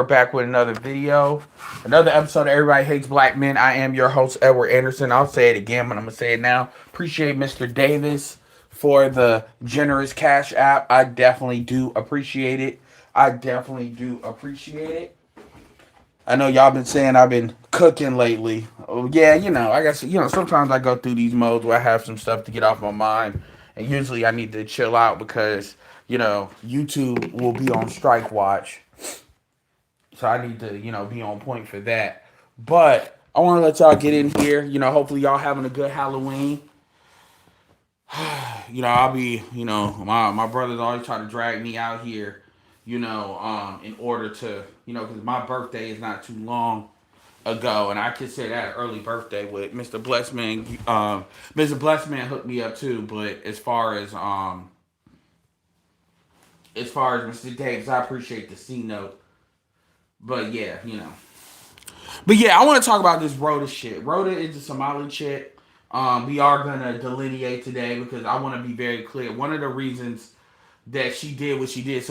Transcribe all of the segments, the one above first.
We're back with another video, another episode of Everybody Hates Black Men. I am your host, Edward Anderson. I'll say it again, but I'm going to say it now. Appreciate Mr. Davis for the generous cash app. I definitely do appreciate it. I definitely do appreciate it. I know y'all been saying I've been cooking lately. Oh, yeah, I guess, sometimes I go through these modes where I have some stuff to get off my mind. And usually I need to chill out because, YouTube will be on strike watch. So I need to, be on point for that. But I want to let y'all get in here. Hopefully y'all having a good Halloween. I'll be, my brothers always try to drag me out here, in order to, because my birthday is not too long ago, and I consider that an early birthday with Mr. Blessman. Mr. Blessman hooked me up too, but as far as Mr. Davis, I appreciate the C note. But yeah, But yeah, I want to talk about this Rhoda shit. Rhoda is a Somali chick. We are gonna delineate today because I want to be very clear. One of the reasons that she did what she did is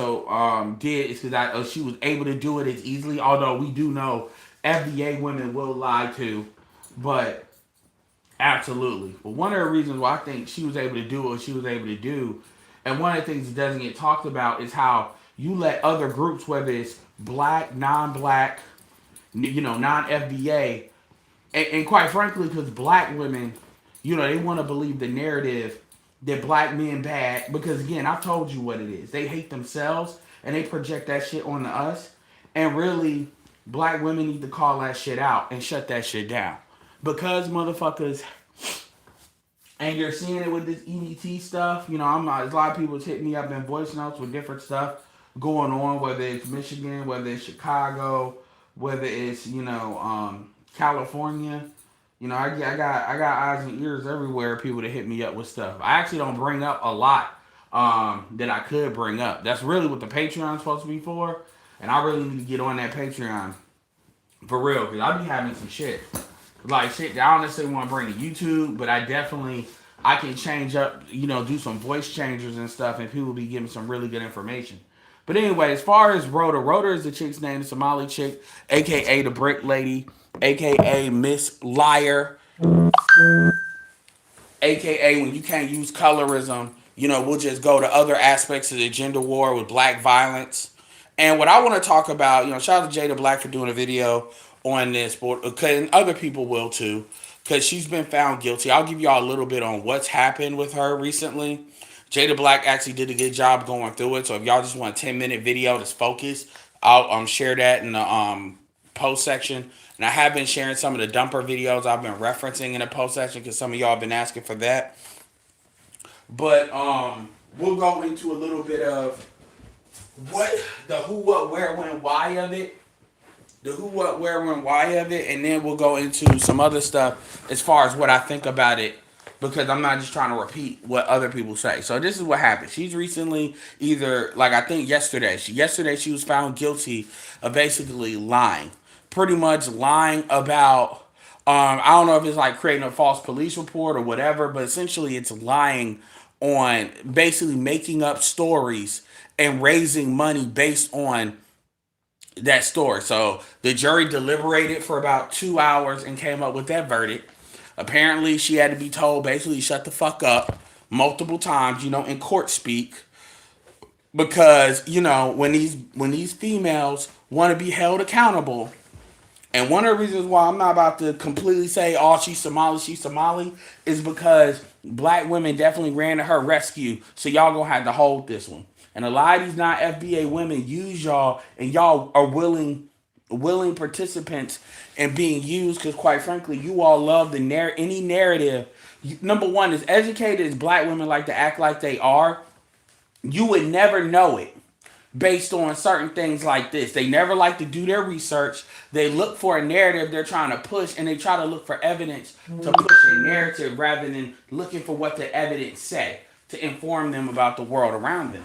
because she was able to do it as easily. Although we do know FBA women will lie too, but absolutely. But one of the reasons why I think she was able to do what she was able to do, and one of the things that doesn't get talked about is how you let other groups, whether it's black, non-black, non-FBA, and quite frankly, because black women, they want to believe the narrative that black men bad. Because again, I've told you what it is. They hate themselves and they project that shit onto us. And really, black women need to call that shit out and shut that shit down. Because motherfuckers, and you're seeing it with this EBT stuff. I'm not. There's a lot of people hitting me up in voice notes with different stuff going on, whether it's Michigan, whether it's Chicago, whether it's California. I got eyes and ears everywhere. People that hit me up with stuff. I actually don't bring up a lot that I could bring up. That's really what the Patreon's supposed to be for, and I really need to get on that Patreon for real because I be having some shit like shit that I don't necessarily want to bring to YouTube, but I can change up, do some voice changers and stuff, and people be giving some really good information. But anyway, as far as Rhoda is the chick's name, the Somali chick, aka the Brick Lady, aka Miss Liar, aka when you can't use colorism, we'll just go to other aspects of the gender war with black violence. And what I want to talk about, shout out to Jada Black for doing a video on this, and other people will too, because she's been found guilty. I'll give y'all a little bit on what's happened with her recently. Jada Black actually did a good job going through it. So if y'all just want a 10-minute video that's focused, I'll share that in the post section. And I have been sharing some of the dumper videos I've been referencing in the post section because some of y'all have been asking for that. But we'll go into a little bit of what the who, what, where, when, why of it. The who, what, where, when, why of it, and then we'll go into some other stuff as far as what I think about it, because I'm not just trying to repeat what other people say. So this is what happened. She's recently I think yesterday she was found guilty of basically lying. Pretty much lying about, I don't know if it's like creating a false police report or whatever, but essentially it's lying on basically making up stories and raising money based on that story. So the jury deliberated for about 2 hours and came up with that verdict. Apparently, she had to be told basically shut the fuck up multiple times, in court speak, because when these females want to be held accountable. And one of the reasons why I'm not about to completely say, oh, she's Somali, is because black women definitely ran to her rescue. So y'all gonna have to hold this one. And a lot of these non-FBA women use y'all, and y'all are willing participants in being used because, quite frankly, you all love any narrative. Number one, as educated as black women like to act like they are, you would never know it based on certain things like this. They never like to do their research. They look for a narrative they're trying to push, and they try to look for evidence to push a narrative rather than looking for what the evidence say to inform them about the world around them.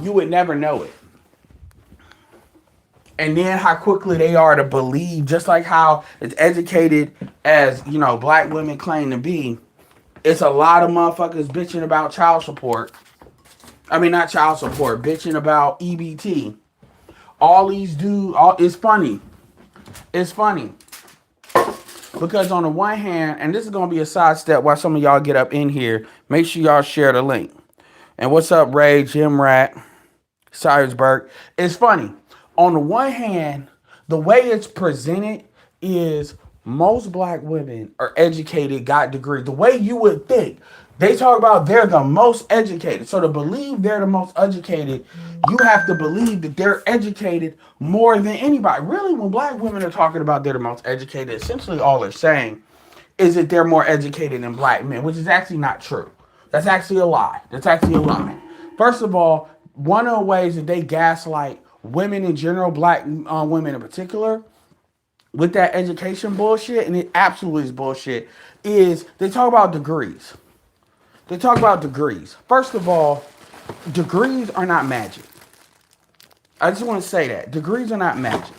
You would never know it. And then how quickly they are to believe, just like how as educated as, black women claim to be, it's a lot of motherfuckers bitching about child support. I mean, not child support, bitching about EBT. All these dudes, it's funny. It's funny because on the one hand, and this is gonna be a sidestep while some of y'all get up in here. Make sure y'all share the link. And what's up, Ray, Jim Rat, Cyrusburg? It's funny. On the one hand, the way it's presented is most black women are educated, got degrees. The way you would think. They talk about they're the most educated. So to believe they're the most educated, you have to believe that they're educated more than anybody. Really, when black women are talking about they're the most educated, essentially all they're saying is that they're more educated than black men, which is actually not true. That's actually a lie. That's actually a lie. First of all, one of the ways that they gaslight women in general, black women in particular, with that education bullshit, and it absolutely is bullshit, is they talk about degrees. They talk about degrees. First of all, degrees are not magic. I just want to say that. Degrees are not magic.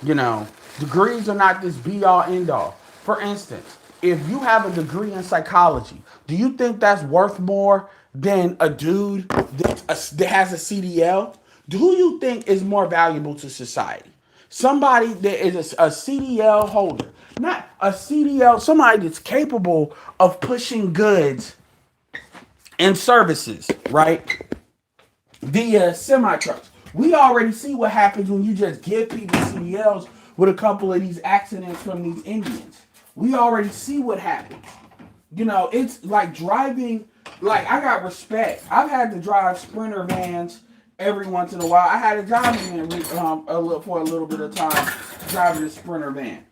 You know, degrees are not this be all end all. For instance, if you have a degree in psychology, do you think that's worth more than a dude that has a CDL? Who you think is more valuable to society? Somebody that is a CDL holder, not a CDL, somebody that's capable of pushing goods and services, right? Via semi trucks. We already see what happens when you just give people CDLs with a couple of these accidents from these Indians. We already see what happens. You know, it's like driving, like I got respect. I've had to drive Sprinter vans every once in a while. I had a job in for a little bit of time driving a Sprinter van.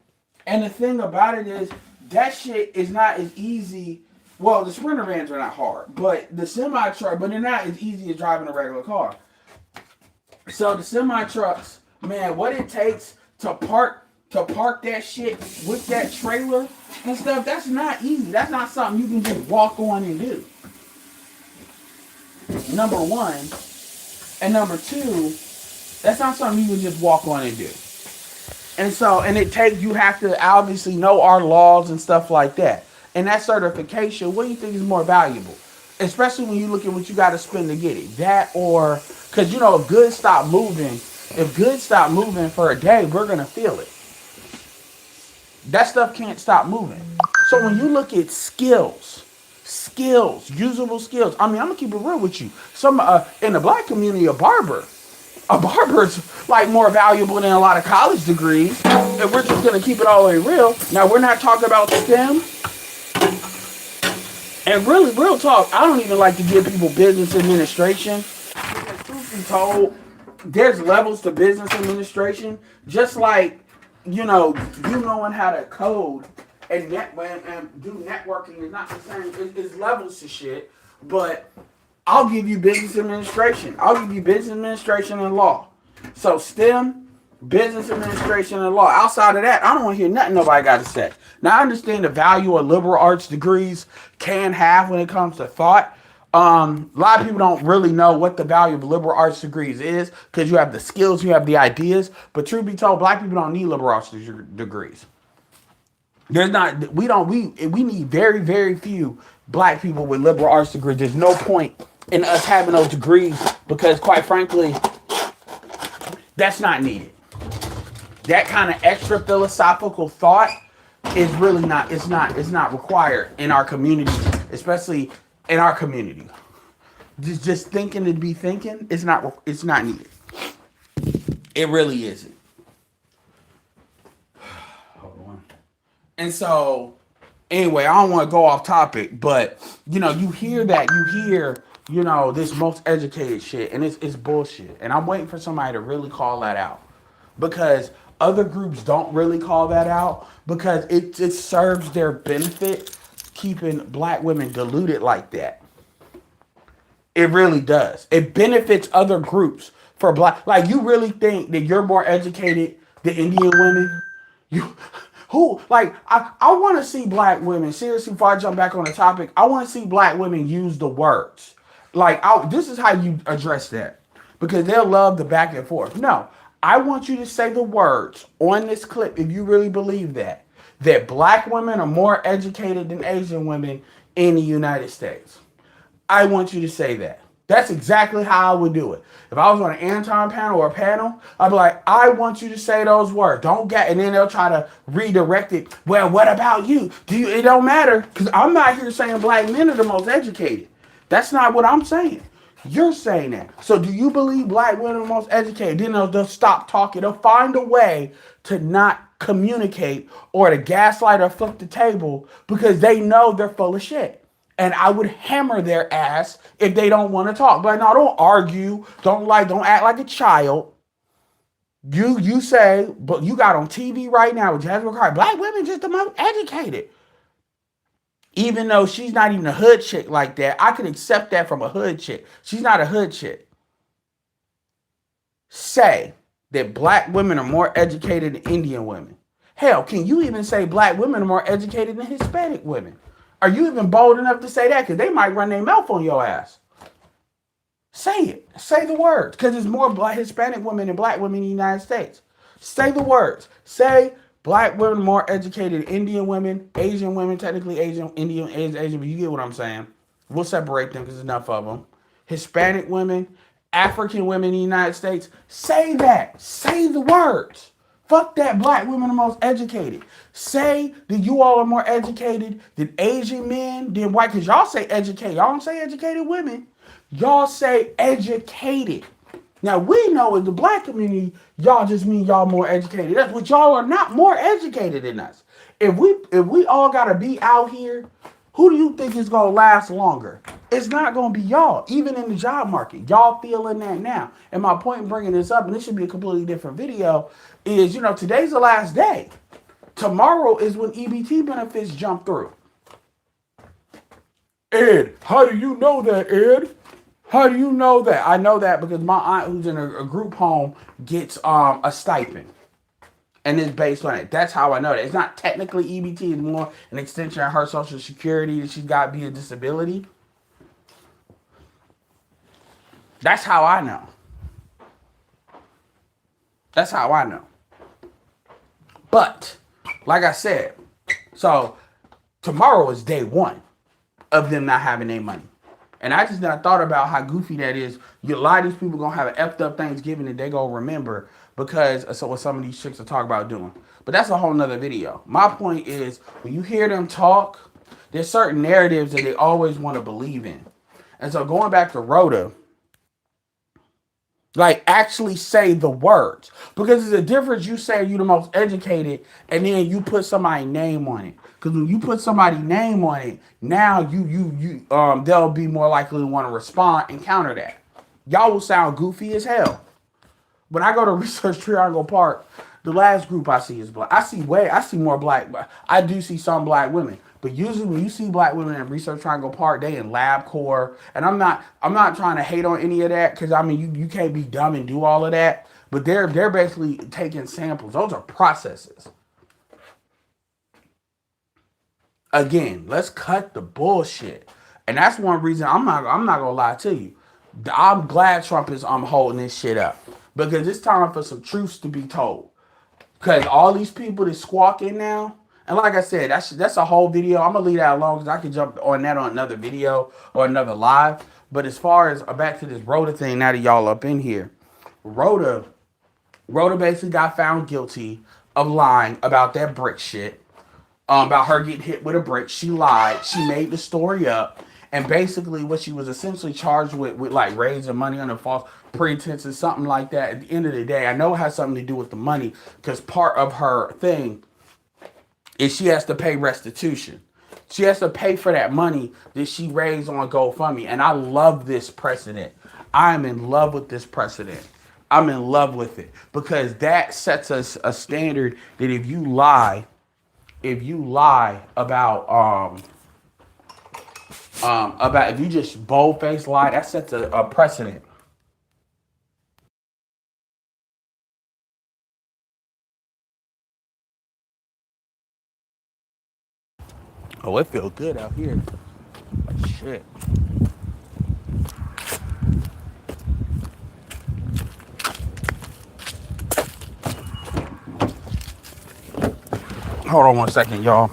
And the thing about it is that shit is not as easy. Well, the Sprinter vans are not hard, but the semi truck, but they're not as easy as driving a regular car. So the semi trucks, man, what it takes to park that shit with that trailer and stuff, that's not easy. That's not something you can just walk on and do. Number one. And number two, that's not something you can just walk on and do. And so, and you have to obviously know our laws and stuff like that. And that certification, what do you think is more valuable? Especially when you look at what you got to spend to get it. That or, because, you know, if goods stop moving for a day, we're going to feel it. That stuff can't stop moving. So when you look at skills, usable skills. I mean, I'm going to keep it real with you. Some, in the black community, a barber's like more valuable than a lot of college degrees. And we're just going to keep it all the way real. Now, we're not talking about STEM. And really, real talk, I don't even like to give people business administration. Because truth be told, there's levels to business administration. Just like, you knowing how to code and do networking is not the same. It's levels to shit. But I'll give you business administration. I'll give you business administration and law. So STEM, business administration and law. Outside of that, I don't want to hear nothing nobody got to say. Now, I understand the value of liberal arts degrees can have when it comes to thought. A lot of people don't really know what the value of liberal arts degrees is because you have the skills, you have the ideas. But truth be told, black people don't need liberal arts degrees. We need very, very few black people with liberal arts degrees. There's no point in us having those degrees because, quite frankly, that's not needed. That kind of extra philosophical thought is really not, it's not required in our community, especially in our community. Just thinking to be thinking, it's not needed. It really isn't. Hold on. And so, anyway, I don't want to go off topic, but, you hear this most educated shit, and it's bullshit. And I'm waiting for somebody to really call that out. Because other groups don't really call that out because it serves their benefit keeping black women deluded like that. It really does. It benefits other groups for black. Like, you really think that you're more educated than Indian women? I want to see black women, seriously, before I jump back on the topic, I want to see black women use the words. This is how you address that. Because they'll love the back and forth. No. I want you to say the words on this clip, if you really believe that black women are more educated than Asian women in the United States. I want you to say that. That's exactly how I would do it. If I was on an Anton panel or a panel, I'd be like, I want you to say those words. Don't get, and then they'll try to redirect it. Well, what about you? It don't matter, because I'm not here saying black men are the most educated. That's not what I'm saying. You're saying that. So do you believe black women are the most educated? Then they'll stop talking. They'll find a way to not communicate or to gaslight or flip the table because they know they're full of shit. And I would hammer their ass if they don't want to talk. But no, don't argue. Don't act like a child. You say, but you got on TV right now with Jasmine Crockett, black women just the most educated. Even though she's not even a hood chick like that, I could accept that from a hood chick. She's not a hood chick. Say that black women are more educated than Indian women. Hell, can you even say black women are more educated than Hispanic women? Are you even bold enough to say that? Because they might run their mouth on your ass. Say it. Say the words. Because there's more black Hispanic women than black women in the United States. Say the words. Say black women more educated than Indian women, Asian women, technically Asian, Indian, Asian, but you get what I'm saying. We'll separate them because there's enough of them. Hispanic women, African women in the United States. Say that. Say the words. Fuck that black women are most educated. Say that you all are more educated than Asian men, than white, because y'all say educated. Y'all don't say educated women. Y'all say educated. Now, we know in the black community, y'all just mean y'all more educated. That's what y'all are not more educated than us. If we all got to be out here, who do you think is going to last longer? It's not going to be y'all, even in the job market. Y'all feeling that now. And my point in bringing this up, and this should be a completely different video, is, today's the last day. Tomorrow is when EBT benefits jump through. Ed, how do you know that, Ed? How do you know that? I know that because my aunt, who's in a group home, gets a stipend. And it's based on it. That's how I know that. It's not technically EBT. It's more an extension of her Social Security that she's got via disability. That's how I know. That's how I know. But, like I said, so tomorrow is day one of them not having their money. And I just not thought about how goofy that is. A lot of these people gonna have an effed up Thanksgiving that they gonna remember because of what some of these chicks are talking about doing. But that's a whole nother video. My point is, when you hear them talk, there's certain narratives that they always want to believe in. And so going back to Rhoda, like, actually say the words. Because there's a difference you say you're the most educated and then you put somebody's name on it. Because when you put somebody's name on it, now they'll be more likely to want to respond and counter that. Y'all will sound goofy as hell. When I go to Research Triangle Park, the last group I see is black. I see more black. I do see some black women. But usually when you see black women in Research Triangle Park, they in LabCorp. And I'm not trying to hate on any of that, because I mean you can't be dumb and do all of that. But they're basically taking samples. Those are processes. Again, let's cut the bullshit. And that's one reason I'm not gonna lie to you. I'm glad Trump is holding this shit up. Because it's time for some truths to be told. Because all these people that squawking now, and like I said, that's a whole video. I'm going to leave that alone because I can jump on that on another video or another live. But as far as back to this Rhoda thing, now that y'all up in here, Rhoda basically got found guilty of lying about that brick shit. About her getting hit with a brick. She lied. She made the story up. And basically what she was essentially charged with like raising money under false pretenses, something like that. At the end of the day, I know it has something to do with the money, because part of her thing is she has to pay restitution. She has to pay for that money that she raised on GoFundMe. And I love this precedent. I'm in love with this precedent. I'm in love with it, because that sets us a standard that if you lie about if you just bold-faced lie, that sets a precedent. Oh, it feels good out here. Like shit. Hold on one second, y'all.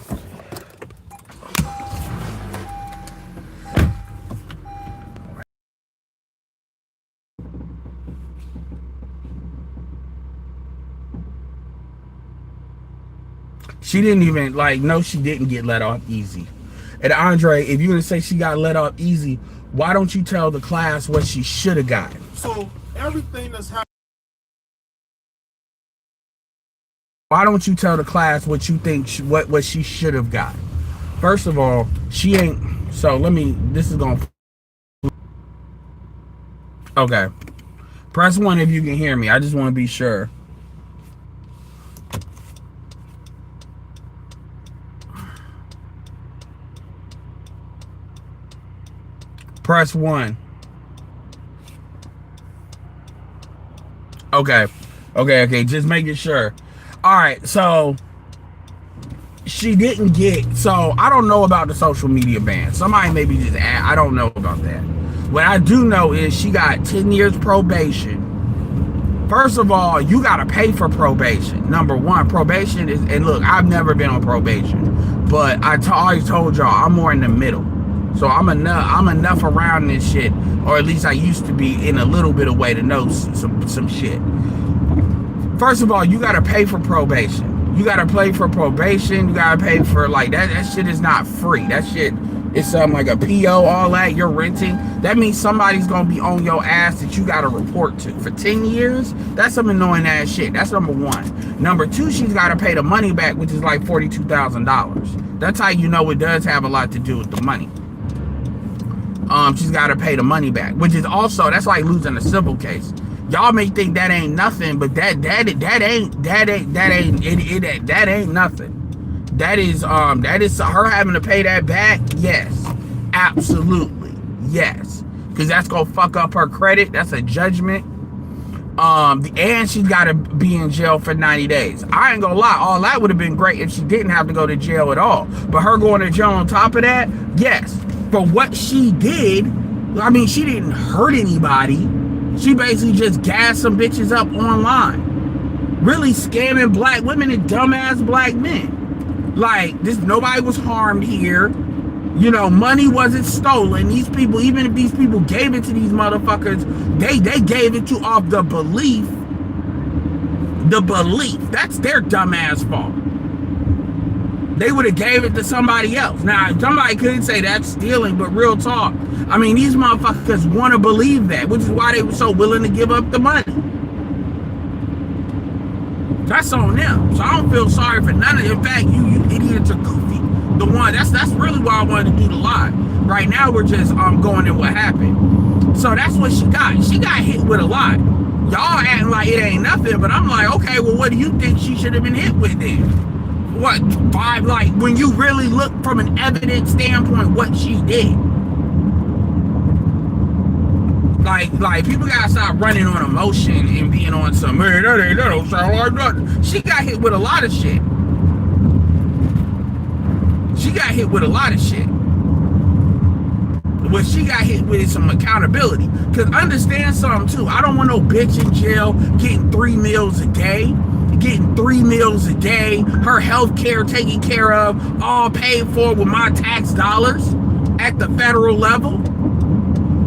She didn't even, like, no, she didn't get let off easy. And Andre, if you're gonna say she got let off easy, why don't you tell the class what she should have gotten? So everything that's happening. Why don't you tell the class what you think what she should have got? First of all, she ain't. So let me. This is gonna. Okay. Press 1 if you can hear me. I just want to be sure. Press 1. Okay. Okay. Just making sure. All right. So she didn't get. So I don't know about the social media ban. Somebody maybe just add. I don't know about that. What I do know is she got 10 years probation. First of all, you got to pay for probation. Number one, probation is, and look, I've never been on probation, but I always told y'all I'm more in the middle. So I'm enough around this shit, or at least I used to be in a little bit of way to know some shit. First of all, you got to pay for probation. You got to pay for probation. You got to pay for, like, that shit is not free. That shit is something like a PO, all that. You're renting. That means somebody's going to be on your ass that you got to report to. For 10 years, that's some annoying ass shit. That's number one. Number two, she's got to pay the money back, which is like $42,000. That's how you know it does have a lot to do with the money. She's got to pay the money back, which is also, that's like losing a civil case. Y'all may think that ain't nothing, but that ain't nothing. That is her having to pay that back. Yes, absolutely, yes, because that's gonna fuck up her credit. That's a judgment. And she's got to be in jail for 90 days. I ain't gonna lie, all that would have been great if she didn't have to go to jail at all. But her going to jail on top of that, yes, for what she did. I mean, she didn't hurt anybody. She basically just gassed some bitches up online, really scamming black women and dumbass black men. Like, this, nobody was harmed here. You know, money wasn't stolen. These people, even if these people gave it to these motherfuckers, they gave it to off the belief. The belief. That's their dumbass fault. They would have gave it to somebody else. Now, somebody could say that's stealing, but real talk, I mean, these motherfuckers want to believe that, which is why they were so willing to give up the money. That's on them. So I don't feel sorry for none of them. In fact, you idiots are goofy. The one, that's really why I wanted to do the live. Right now, we're just going in what happened. So that's what she got. She got hit with a lot. Y'all acting like it ain't nothing, but I'm like, okay, well, what do you think she should have been hit with then? What, 5, like, when you really look from an evidence standpoint, what she did. Like people gotta stop running on emotion and being on some, man, that don't sound like nothing. She got hit with a lot of shit. She got hit with a lot of shit. What she got hit with is some accountability. Because understand something too. I don't want no bitch in jail getting 3 meals a day. Getting 3 meals a day. Her health care taken care of. All paid for with my tax dollars at the federal level.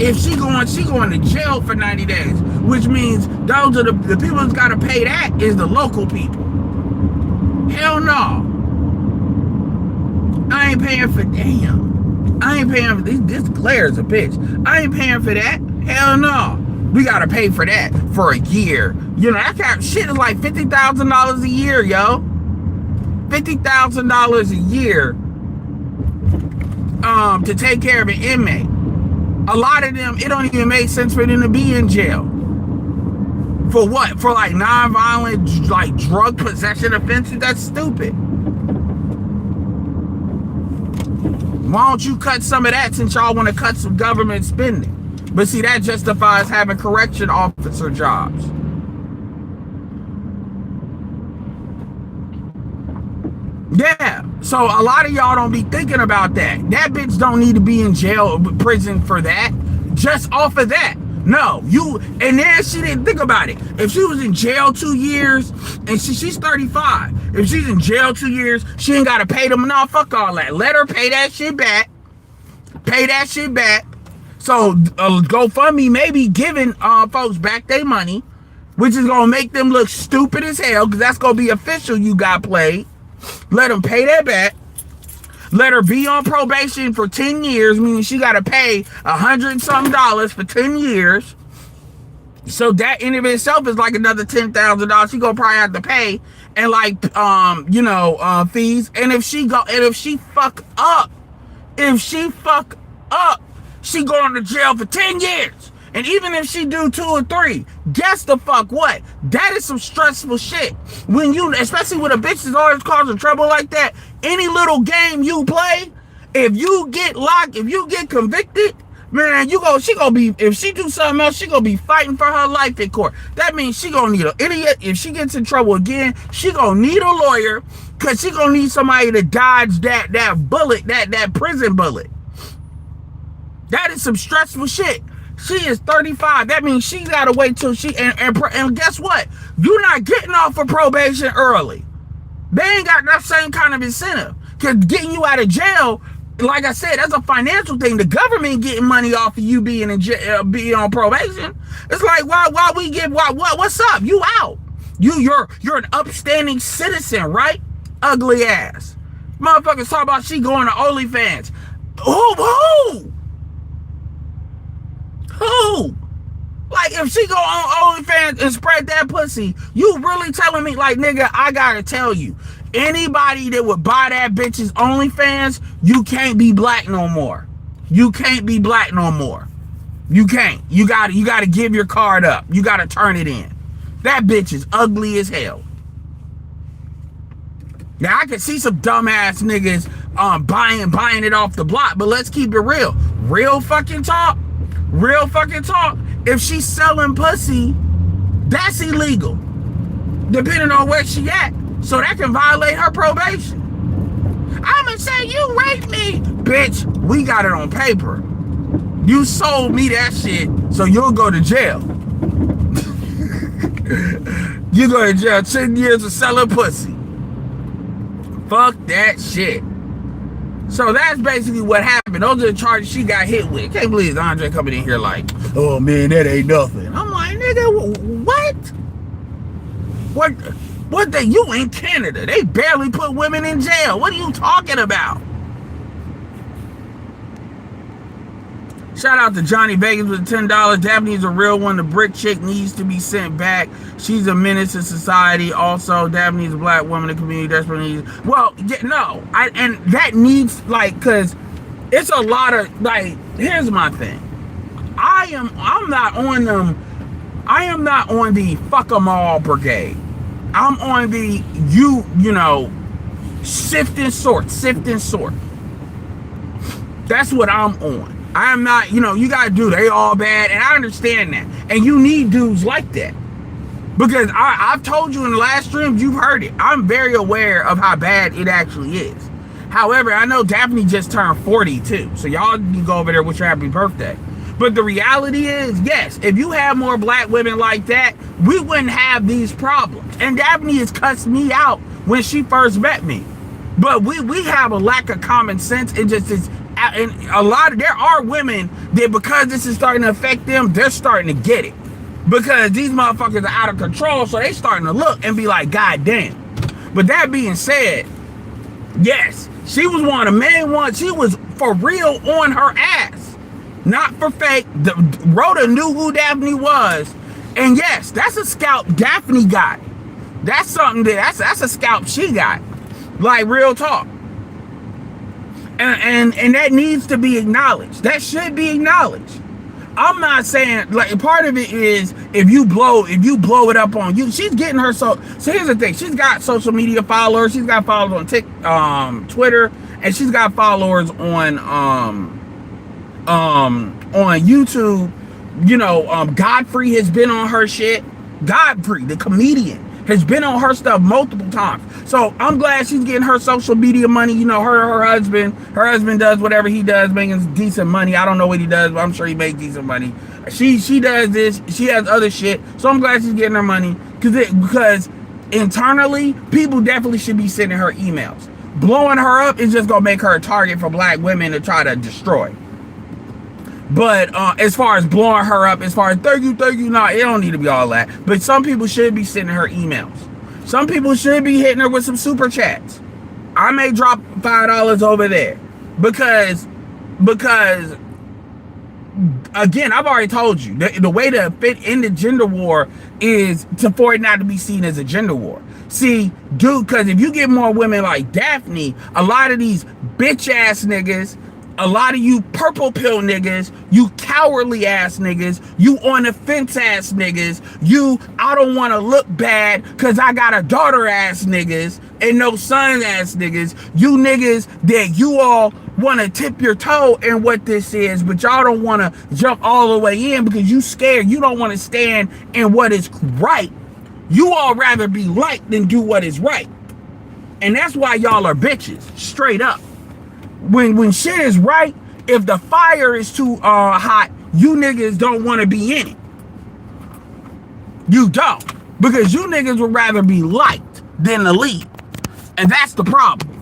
If she going to jail for 90 days. Which means those are the people that's got to pay that is the local people. Hell no. I ain't paying for, damn. I ain't paying for this Claire's a bitch. I ain't paying for that. Hell no. We gotta pay for that for a year. You know, that kind of shit is like $50,000 a year, yo. $50,000 a year to take care of an inmate. A lot of them, it don't even make sense for them to be in jail. For what? For like non-violent, like drug possession offenses? That's stupid. Why don't you cut some of that since y'all want to cut some government spending? But see, that justifies having correction officer jobs. Yeah, so a lot of y'all don't be thinking about that. That bitch don't need to be in jail, prison for that. Just off of that. No, and then she didn't think about it. If she was in jail 2 years, and she's 35. If she's in jail 2 years, she ain't got to pay them. No, fuck all that. Let her pay that shit back. Pay that shit back. So GoFundMe may be giving folks back their money, which is going to make them look stupid as hell, because that's going to be official you got played. Let them pay that back. Let her be on probation for 10 years, meaning she got to pay $100 and something for 10 years. So that in and of itself is like another $10,000 she gonna probably have to pay, and like fees. And if she fuck up, she going to jail for 10 years. And even if she do 2 or 3, guess the fuck what? That is some stressful shit. When you, especially with a bitch that's always causing trouble like that, any little game you play, if you get locked, if you get convicted, man, she gonna be, if she do something else, she gonna be fighting for her life in court. That means she gonna need an idiot. If she gets in trouble again, she gonna need a lawyer, cause she gonna need somebody to dodge that bullet, that prison bullet. That is some stressful shit. She is 35. That means she gotta wait till she, and guess what? You're not getting off of probation early. They ain't got that same kind of incentive. Cause getting you out of jail, like I said, that's a financial thing. The government getting money off of you being in jail, being on probation. It's like, what's up? You out. You're an upstanding citizen, right? Ugly ass. Motherfuckers talk about she going to OnlyFans. Who? Like, if she go on OnlyFans and spread that pussy, you really telling me, like, nigga, I gotta tell you, anybody that would buy that bitch's OnlyFans, you can't be black no more. You can't be black no more. You can't. You gotta give your card up. You gotta turn it in. That bitch is ugly as hell. Now, I can see some dumbass niggas buying it off the block, but let's keep it real. Real fucking talk. If she's selling pussy, that's illegal, depending on where she at. So that can violate her probation. I'ma say you raped me. Bitch, we got it on paper. You sold me that shit, so you'll go to jail. You go to jail 10 years for selling pussy. Fuck that shit. So that's basically what happened. Those are the charges she got hit with. Can't believe Andre coming in here like, oh man, that ain't nothing. I'm like, nigga, what? What you in Canada? They barely put women in jail. What are you talking about? Shout out to Johnny Vegas with $10. Daphne's a real one. The brick chick needs to be sent back. She's a menace to society. Also, Daphne's a black woman. The community desperately needs. Well, no, and that needs, like, cause it's a lot of, like. Here's my thing. I'm not on them. I am not on the fuck 'em all brigade. I'm on the sift and sort. That's what I'm on. I'm not, you gotta do, they all bad, and I understand that. And you need dudes like that. Because I've told you in the last streams, you've heard it. I'm very aware of how bad it actually is. However, I know Daphne just turned 40 too. So y'all can go over there with your happy birthday. But the reality is, yes, if you have more black women like that, we wouldn't have these problems. And Daphne has cussed me out when she first met me. But we have a lack of common sense. It just is. And there are women that, because this is starting to affect them, they're starting to get it. Because these motherfuckers are out of control, so they starting to look and be like, God damn. But that being said, yes, she was one of the main ones. She was for real on her ass. Not for fake. Rhoda knew who Daphne was. And yes, that's a scalp Daphne got. That's something that's a scalp she got. Like, real talk. And that needs to be acknowledged. That should be acknowledged. I'm not saying, like, part of it is if you blow it up on you, she's getting her so here's the thing, she's got social media followers, she's got followers on Twitter, and she's got followers on YouTube. Godfrey has been on her shit. Godfrey, the comedian, has been on her stuff multiple times. So I'm glad she's getting her social media money. Her husband does whatever he does, making decent money. I don't know what he does, but I'm sure he makes decent money. She does this. She has other shit. So I'm glad she's getting her money because internally, people definitely should be sending her emails. Blowing her up is just gonna make her a target for black women to try to destroy. But as far as blowing her up, as far as thank you, no, it don't need to be all that. But some people should be sending her emails. Some people should be hitting her with some super chats. I may drop $5 over there because again, I've already told you the way to fit in the gender war is for it not to be seen as a gender war. See, dude, because if you get more women like Daphne, a lot of these bitch ass niggas, a lot of you purple pill niggas, you cowardly ass niggas, you on the fence ass niggas, you I don't want to look bad because I got a daughter ass niggas and no son ass niggas, you niggas that you all want to tip your toe in what this is, but y'all don't want to jump all the way in because you scared. You don't want to stand in what is right. You all rather be liked than do what is right. And that's why y'all are bitches, straight up. When shit is right, if the fire is too hot, you niggas don't want to be in it. You don't. Because you niggas would rather be liked than to lead. And that's the problem.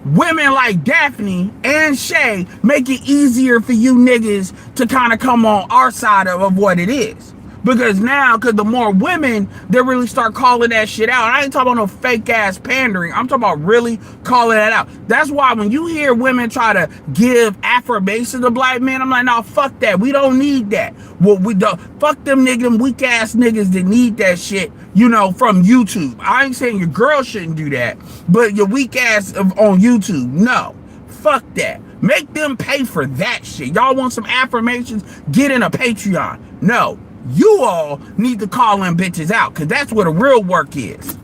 Women like Daphne and Shay make it easier for you niggas to kind of come on our side of what it is. Because now, because the more women, they really start calling that shit out. And I ain't talking about no fake ass pandering. I'm talking about really calling that out. That's why when you hear women try to give affirmation to black men, I'm like, no, fuck that. We don't need that. Well, we don't. Fuck them niggas, them weak ass niggas that need that shit, you know, from YouTube. I ain't saying your girl shouldn't do that, but your weak ass on YouTube, no. Fuck that. Make them pay for that shit. Y'all want some affirmations? Get in a Patreon. No. You all need to call them bitches out because that's where the real work is.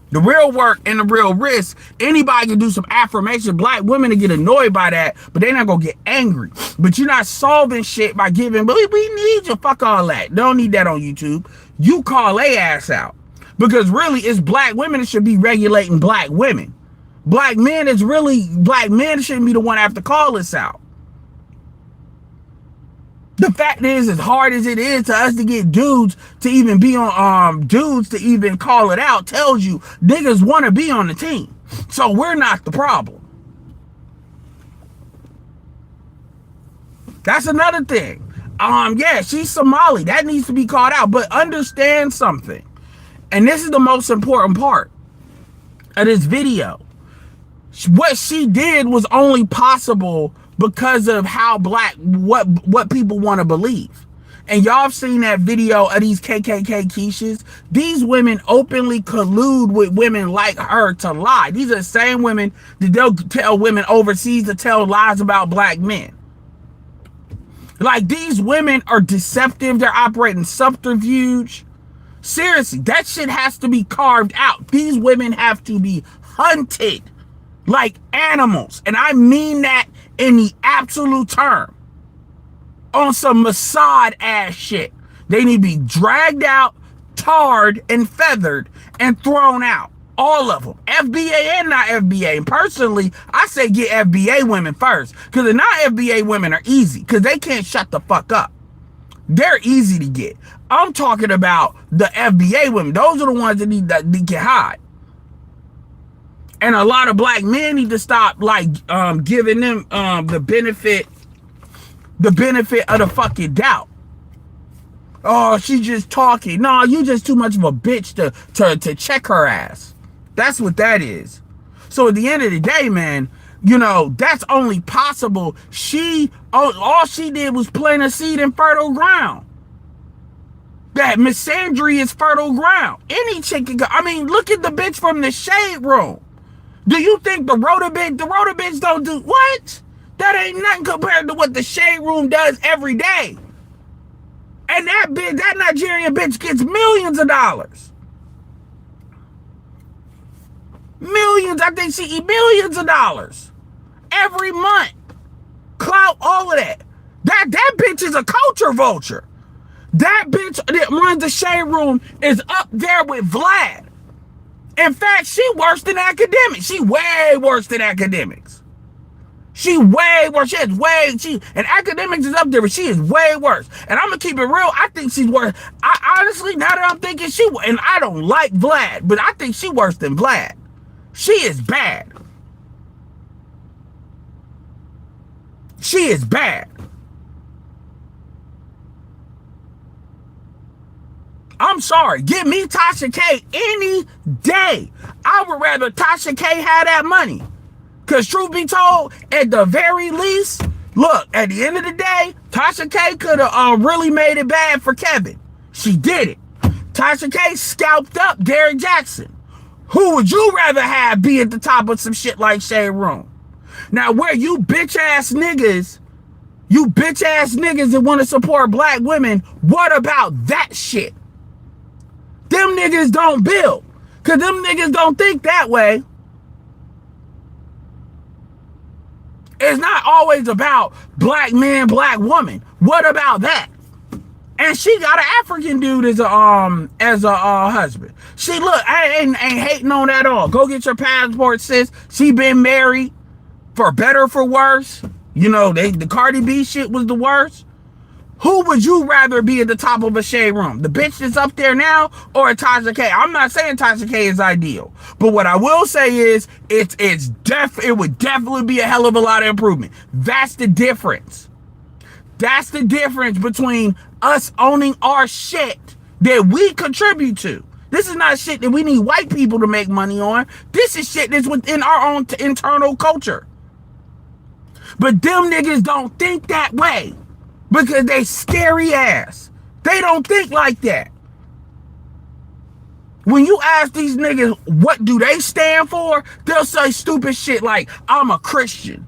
The real work and the real risk. Anybody can do some affirmation. Black women to get annoyed by that, but they're not gonna get angry. But you're not solving shit by giving, but we need you. Fuck all that. Don't need that on YouTube. You call a ass out. Because really it's black women that should be regulating black women. Black men shouldn't be the one to have to call us out. The fact is, as hard as it is to us to get dudes to even be on, dudes to even call it out, tells you niggas want to be on the team. So we're not the problem. That's another thing. Yeah, she's Somali. That needs to be called out. But understand something. And this is the most important part of this video. What she did was only possible because of how what people want to believe. And y'all have seen that video of these KKK quiches. These women openly collude with women like her to lie. These are the same women that they'll tell women overseas to tell lies about black men. Like, these women are deceptive. They're operating subterfuge. Seriously, that shit has to be carved out. These women have to be hunted like animals. And I mean that in the absolute term. On some Mossad ass shit. They need to be dragged out, tarred, and feathered, and thrown out. All of them. FBA and not FBA. And personally, I say get FBA women first. Because the non-FBA women are easy. Because they can't shut the fuck up. They're easy to get. I'm talking about the FBA women. Those are the ones that need to get hide. And a lot of black men need to stop giving them the benefit of the fucking doubt. Oh, she's just talking. No, you just too much of a bitch to check her ass. That's what that is. So at the end of the day, man, you know, that's only possible. All she did was plant a seed in fertile ground. That misandry is fertile ground. Any chick can go. I mean, look at the bitch from the Shade Room. Do you think the Rhoda bitch don't do what? That ain't nothing compared to what the Shade Room does every day. And that Nigerian bitch gets millions of dollars. Millions, I think she eat millions of dollars every month. Clout, all of that. That bitch is a culture vulture. That bitch that runs the Shade Room is up there with Vlad. In fact, she worse than academics. She way worse than academics. She way worse. And academics is up there, but she is way worse. And I'm gonna keep it real. I think she's worse. I honestly, now that I'm thinking and I don't like Vlad, but I think she worse than Vlad. She is bad. She is bad. I'm sorry. Give me Tasha K any day. I would rather Tasha K have that money. Because truth be told, at the very least, look, at the end of the day, Tasha K could have really made it bad for Kevin. She did it. Tasha K scalped up Derrick Jackson. Who would you rather have be at the top of some shit like Shade Room? Now, where you bitch ass niggas that want to support black women, what about that shit? Them niggas don't build. Because them niggas don't think that way. It's not always about black man, black woman. What about that? And she got an African dude as a husband. She look, I ain't hating on that at all. Go get your passport, sis. She been married for better or for worse. You know, the Cardi B shit was the worst. Who would you rather be at the top of a Shade Room? The bitch that's up there now or a Tasha K? I'm not saying Tasha K is ideal, but what I will say is it would definitely be a hell of a lot of improvement. That's the difference. That's the difference between us owning our shit that we contribute to. This is not shit that we need white people to make money on. This is shit that's within our own internal culture. But them niggas don't think that way. Because they scary ass. They don't think like that. When you ask these niggas what do they stand for, they'll say stupid shit like, I'm a Christian.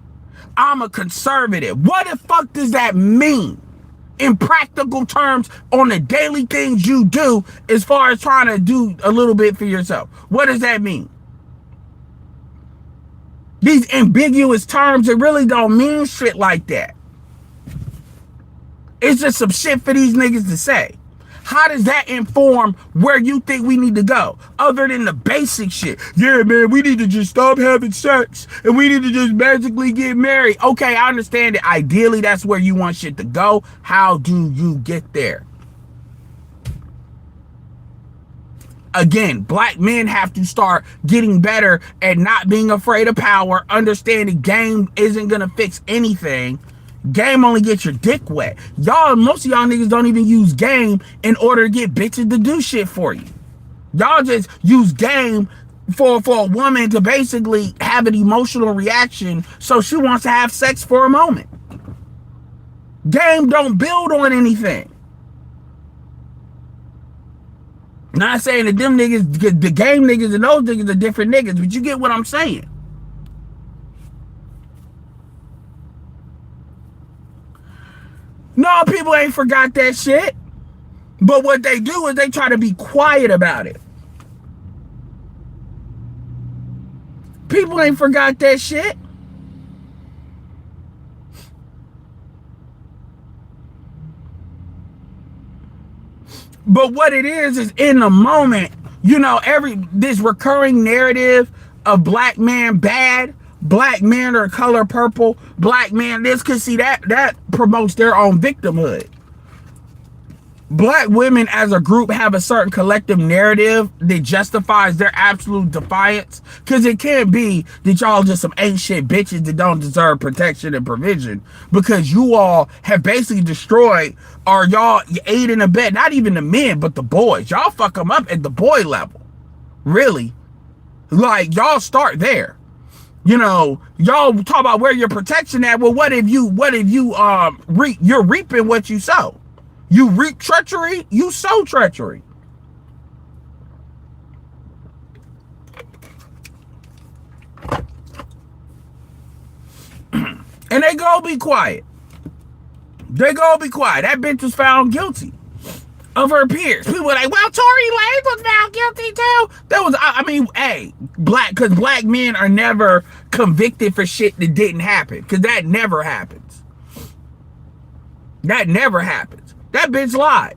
I'm a conservative. What the fuck does that mean? In practical terms, on the daily things you do, as far as trying to do a little bit for yourself. What does that mean? These ambiguous terms, it really don't mean shit like that. It's just some shit for these niggas to say. How does that inform where you think we need to go? Other than the basic shit. Yeah, man, we need to just stop having sex. And we need to just magically get married. Okay, I understand it. Ideally, that's where you want shit to go. How do you get there? Again, black men have to start getting better at not being afraid of power. Understanding game isn't going to fix anything. Game only gets your dick wet. Most of y'all niggas don't even use game in order to get bitches to do shit for you. Y'all just use game for a woman to basically have an emotional reaction so she wants to have sex for a moment. Game don't build on anything. Not saying that them niggas, the game niggas and those niggas are different niggas, but you get what I'm saying. No, people ain't forgot that shit. But what they do is they try to be quiet about it. People ain't forgot that shit. But what it is in the moment, you know, this recurring narrative of black man bad, black men are color purple, black man this, cause see that promotes their own victimhood. Black women as a group have a certain collective narrative that justifies their absolute defiance. Cause it can't be that y'all just some ain't shit bitches that don't deserve protection and provision. Because you all have basically destroyed, or y'all aid and abet, not even the men, but the boys. Y'all fuck them up at the boy level. Really. Like, y'all start there. You know, y'all talk about where your protection at. Well, what if you you're reaping what you sow? You reap treachery, you sow treachery. And they go be quiet. They go be quiet. That bitch was found guilty of her peers. People were like, well, Tory Lanez was found guilty too. That was, I mean, hey, because black men are never convicted for shit that didn't happen. Because that never happens. That never happens. That bitch lied.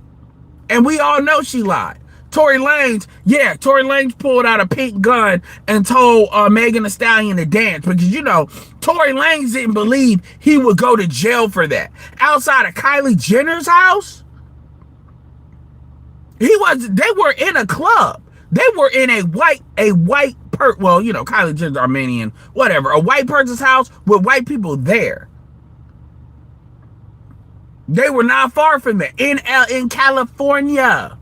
And we all know she lied. Tory Lanez pulled out a pink gun and told Megan Thee Stallion to dance. Because, you know, Tory Lanez didn't believe he would go to jail for that. Outside of Kylie Jenner's house, they were in a club. They were in a white well, you know, Kylie Jenner's Armenian, whatever. A white person's house with white people there. They were not far from there. In California.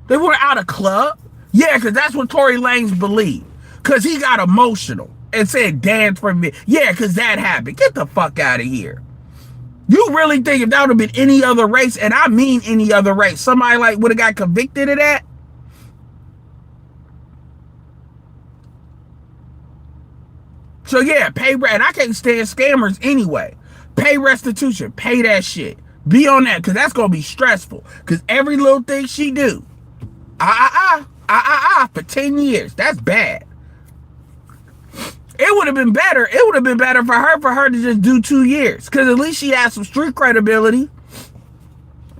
They were out of club. Yeah, because that's what Tory Lanez believed. Because he got emotional and said, dance for me. Yeah, because that happened. Get the fuck out of here. You really think if that would have been any other race, and I mean any other race, somebody like would have got convicted of that? So yeah, and I can't stand scammers anyway. Pay restitution, pay that shit. Be on that, because that's going to be stressful. Because every little thing she do, for 10 years, that's bad. It would have been better. It would have been better for her to just do 2 years. Because at least she has some street credibility.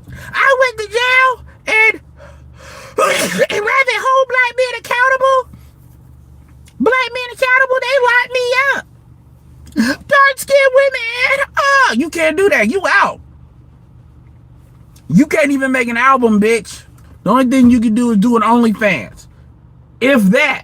I went to jail and rather hold black men accountable. Black men accountable, they locked me up. Dark-skinned women. Oh, you can't do that. You out. You can't even make an album, bitch. The only thing you can do is do an OnlyFans. If that.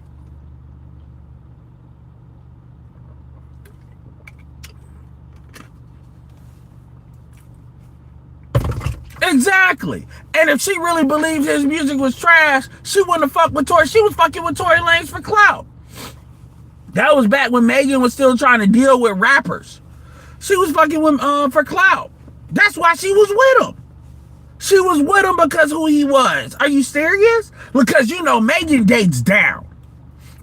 Exactly. And if she really believed his music was trash, she wouldn't have fucked with Tory. She was fucking with Tory Lanez for clout. That was back when Megan was still trying to deal with rappers. She was fucking with for clout. That's why she was with him. She was with him because who he was. Are you serious? Because you know Megan dates down,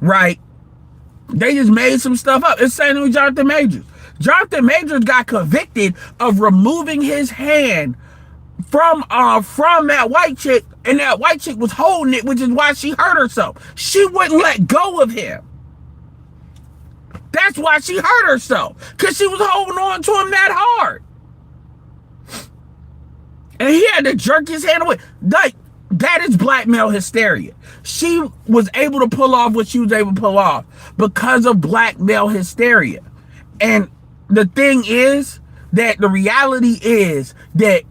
right? They just made some stuff up. It's saying with Jonathan Majors. Jonathan Majors got convicted of removing his hand from that white chick, and that white chick was holding it, which is why she hurt herself. She wouldn't let go of him. That's why she hurt herself, because she was holding on to him that hard. And he had to jerk his hand away. Like, that is black male hysteria. She was able to pull off what she was able to pull off because of black male hysteria. And the thing is that the reality is that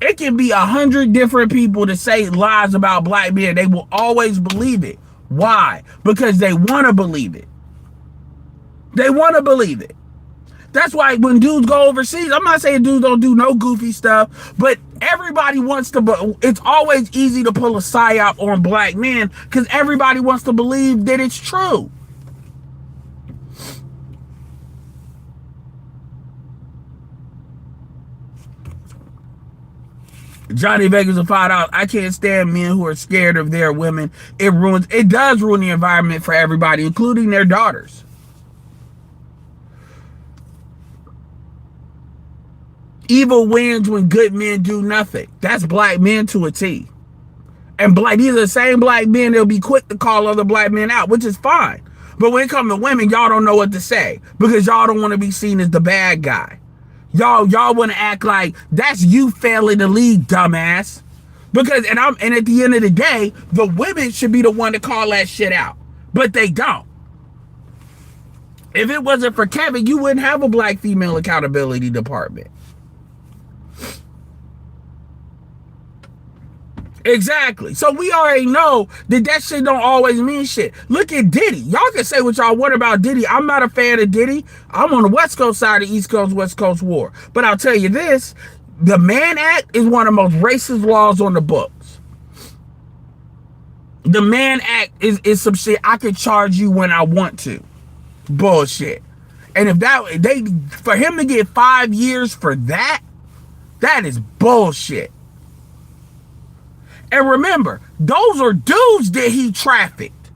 it can be 100 different people to say lies about black men. They will always believe it. Why? Because they want to believe it. They want to believe it. That's why when dudes go overseas, I'm not saying dudes don't do no goofy stuff, but everybody wants to, it's always easy to pull a psyop on black men because everybody wants to believe that it's true. Johnny Vegas will find out, I can't stand men who are scared of their women. It does ruin the environment for everybody, including their daughters. Evil wins when good men do nothing. That's black men to a T. And these are the same black men that'll be quick to call other black men out, which is fine. But when it comes to women, y'all don't know what to say because y'all don't want to be seen as the bad guy. Y'all want to act like that's you failing to lead, dumbass. Because and at the end of the day, the women should be the one to call that shit out, but they don't. If it wasn't for Kevin, you wouldn't have a black female accountability department. Exactly. So we already know that shit don't always mean shit. Look at Diddy. Y'all can say what y'all want about Diddy. I'm not a fan of Diddy. I'm on the West Coast side of the East Coast, West Coast war. But I'll tell you this, the Mann Act is one of the most racist laws on the books. The Mann Act is some shit I can charge you when I want to. Bullshit. And for him to get 5 years for that is bullshit. And remember, those are dudes that he trafficked.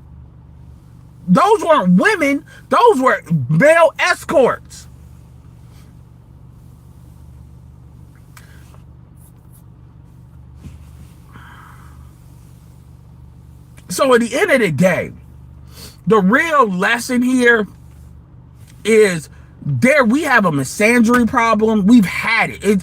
Those weren't women. Those were male escorts. So at the end of the day, the real lesson here is we have a misandry problem. We've had it.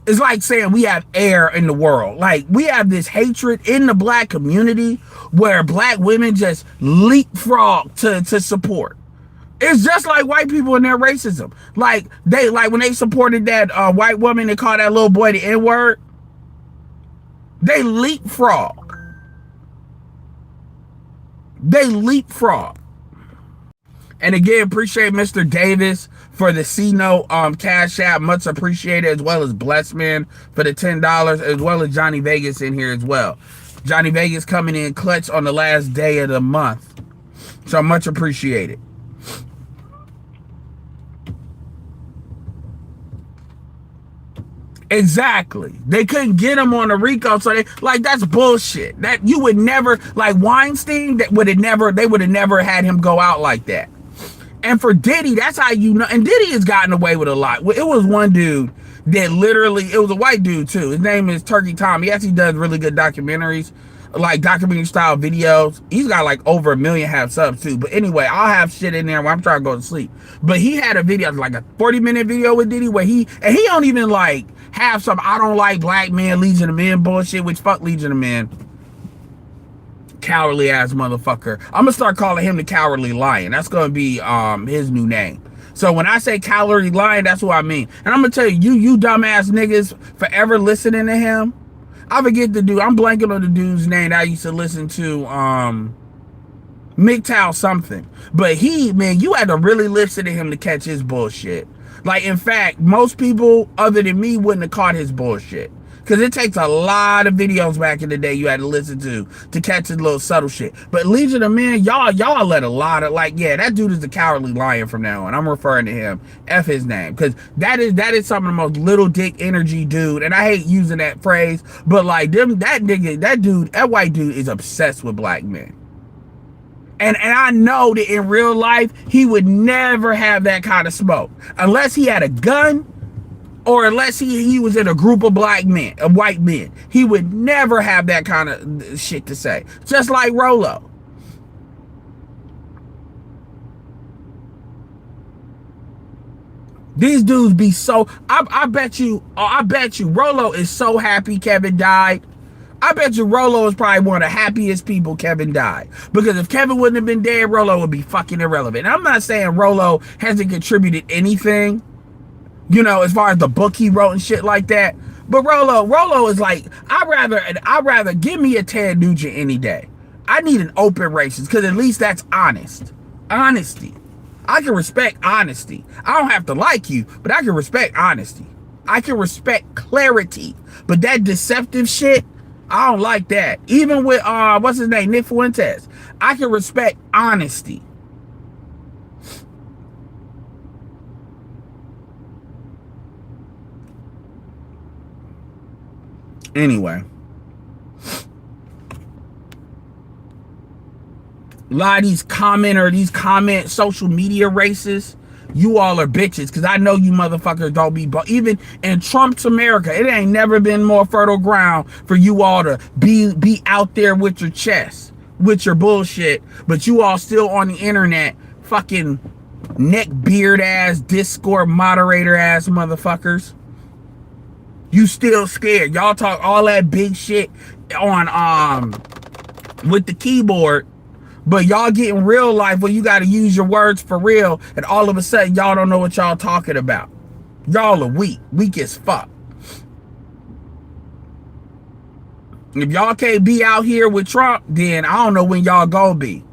It's like saying we have air in the world. Like, we have this hatred in the black community where black women just leapfrog to support. It's just like white people and their racism. Like when they supported that white woman that called that little boy the N-word, they leapfrog. They leapfrog. And again, appreciate Mr. Davis for the C-Note Cash App. Much appreciated, as well as Blessman for the $10, as well as Johnny Vegas in here as well. Johnny Vegas coming in clutch on the last day of the month. So much appreciated. Exactly. They couldn't get him on the RICO, so they like that's bullshit. That you would never like Weinstein. That would have never. They would have never had him go out like that. And for Diddy, that's how you know. And Diddy has gotten away with a lot. It was one dude that literally, it was a white dude too. His name is Turkey Tom. He actually does really good documentaries, like documentary style videos. He's got like over 1 million have subs too. But anyway, I'll have shit in there when I'm trying to go to sleep. But he had a video, like a 40-minute video with Diddy where he don't even like have some I don't like black men, Legion of Men bullshit, which fuck Legion of Men. Cowardly ass motherfucker. I'm gonna start calling him the Cowardly Lion. That's gonna be his new name. So when I say Cowardly Lion, that's what I mean. And I'm gonna tell you, you dumbass niggas forever listening to him. I forget the dude. I'm blanking on the dude's name that I used to listen to. MGTOW something. But he, man, you had to really listen to him to catch his bullshit. Like, in fact, most people other than me wouldn't have caught his bullshit. Because it takes a lot of videos back in the day you had to listen to catch his little subtle shit. But Legion of Men, y'all let a lot of, like, yeah, that dude is the Cowardly Lion from now on. I'm referring to him. F his name. Because that is some of the most little dick energy dude. And I hate using that phrase. But, like, that white dude is obsessed with black men. And I know that in real life, he would never have that kind of smoke. Unless he had a gun, or unless he was in a group of black men, of white men. He would never have that kind of shit to say. Just like Rolo. These dudes be so, I bet you Rolo is so happy Kevin died. I bet you Rolo is probably one of the happiest people Kevin died. Because if Kevin wouldn't have been dead, Rolo would be fucking irrelevant. And I'm not saying Rolo hasn't contributed anything, you know, as far as the book he wrote and shit like that. But Rolo is like, I'd rather give me a Ted Nugent any day. I need an open racist, because at least that's honest. Honesty. I can respect honesty. I don't have to like you, but I can respect honesty. I can respect clarity. But that deceptive shit, I don't like that. Even with what's his name, Nick Fuentes. I can respect honesty. Anyway, a lot of these comment social media races, you all are bitches, because I know you motherfuckers don't be, but even in Trump's America, it ain't never been more fertile ground for you all to be out there with your chest, with your bullshit, but you all still on the internet, fucking neck beard ass, Discord moderator ass motherfuckers. You still scared. Y'all talk all that big shit on with the keyboard, but y'all get in real life where you got to use your words for real, and all of a sudden y'all don't know what y'all talking about. Y'all are weak as fuck. If y'all can't be out here with Trump, then I don't know when y'all gonna be.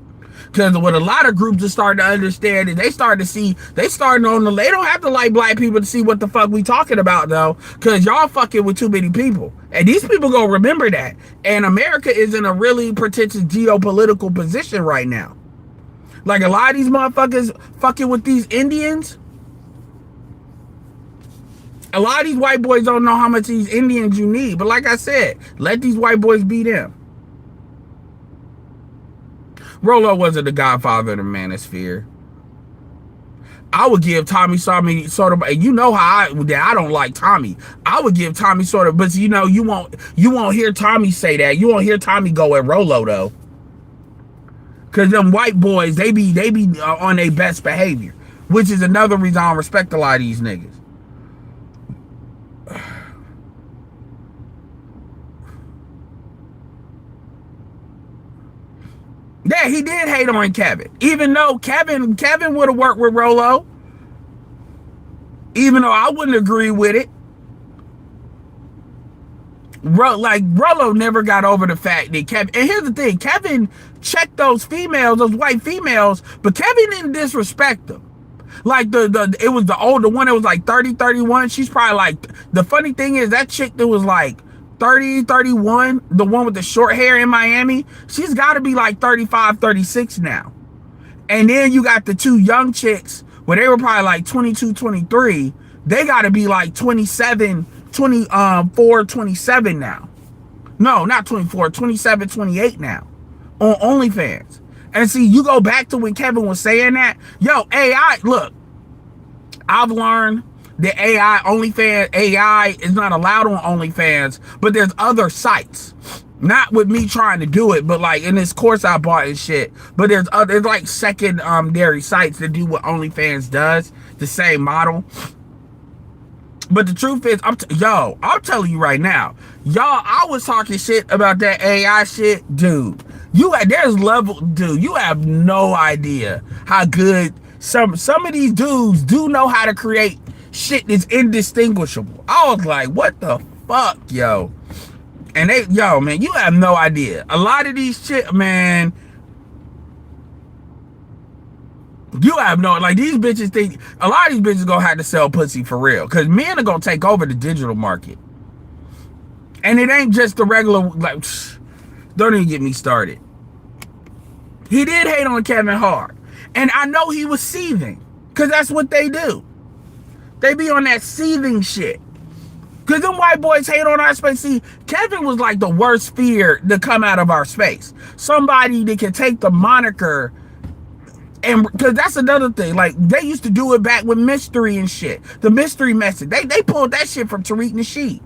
Because what a lot of groups are starting to understand is they don't have to like black people to see what the fuck we talking about, though. Because y'all fucking with too many people. And these people gonna remember that. And America is in a really pretentious geopolitical position right now. Like a lot of these motherfuckers fucking with these Indians. A lot of these white boys don't know how much these Indians you need. But like I said, let these white boys be them. Rolo wasn't the godfather of the manosphere. I would give Tommy sort of, and you know how I don't like Tommy. I would give Tommy sort of, but you know, you won't hear Tommy say that. You won't hear Tommy go at Rolo though. Cause them white boys, they be on their best behavior, which is another reason I don't respect a lot of these niggas. Yeah, he did hate on Kevin. Even though Kevin would have worked with Rolo. Even though I wouldn't agree with it. Rolo never got over the fact that Kevin, and here's the thing, Kevin checked those white females, but Kevin didn't disrespect them. Like it was the older one that was like 30, 31. She's probably like, the funny thing is that chick that was like 30, 31, the one with the short hair in Miami, she's got to be like 35, 36 now. And then you got the two young chicks where they were probably like 22, 23. They got to be like 27, 24, 27 now. No, not 24, 27, 28 now on OnlyFans. And see, you go back to when Kevin was saying that. Yo, AI, look, I've learned that AI is not allowed on OnlyFans, but there's other sites. Not with me trying to do it, but like in this course I bought and shit. But there's like secondary sites that do what OnlyFans does, the same model. But the truth is, I'm telling you right now, y'all, I was talking shit about that AI shit, dude. You have no idea how good some of these dudes do know how to create shit that's indistinguishable. I was like, what the fuck, yo? And man, you have no idea. A lot of these shit, man, you have no, like, these bitches think, a lot of these bitches gonna have to sell pussy for real, because men are gonna take over the digital market. And it ain't just the regular, like, don't even get me started. He did hate on Kevin Hart. And I know he was seething, because that's what they do. They be on that seething shit. Because them white boys hate on our space. See, Kevin was like the worst fear to come out of our space. Somebody that can take the moniker, and because that's another thing. Like, they used to do it back with Mystery and shit. The Mystery Message. They pulled that shit from Tariq Nasheed.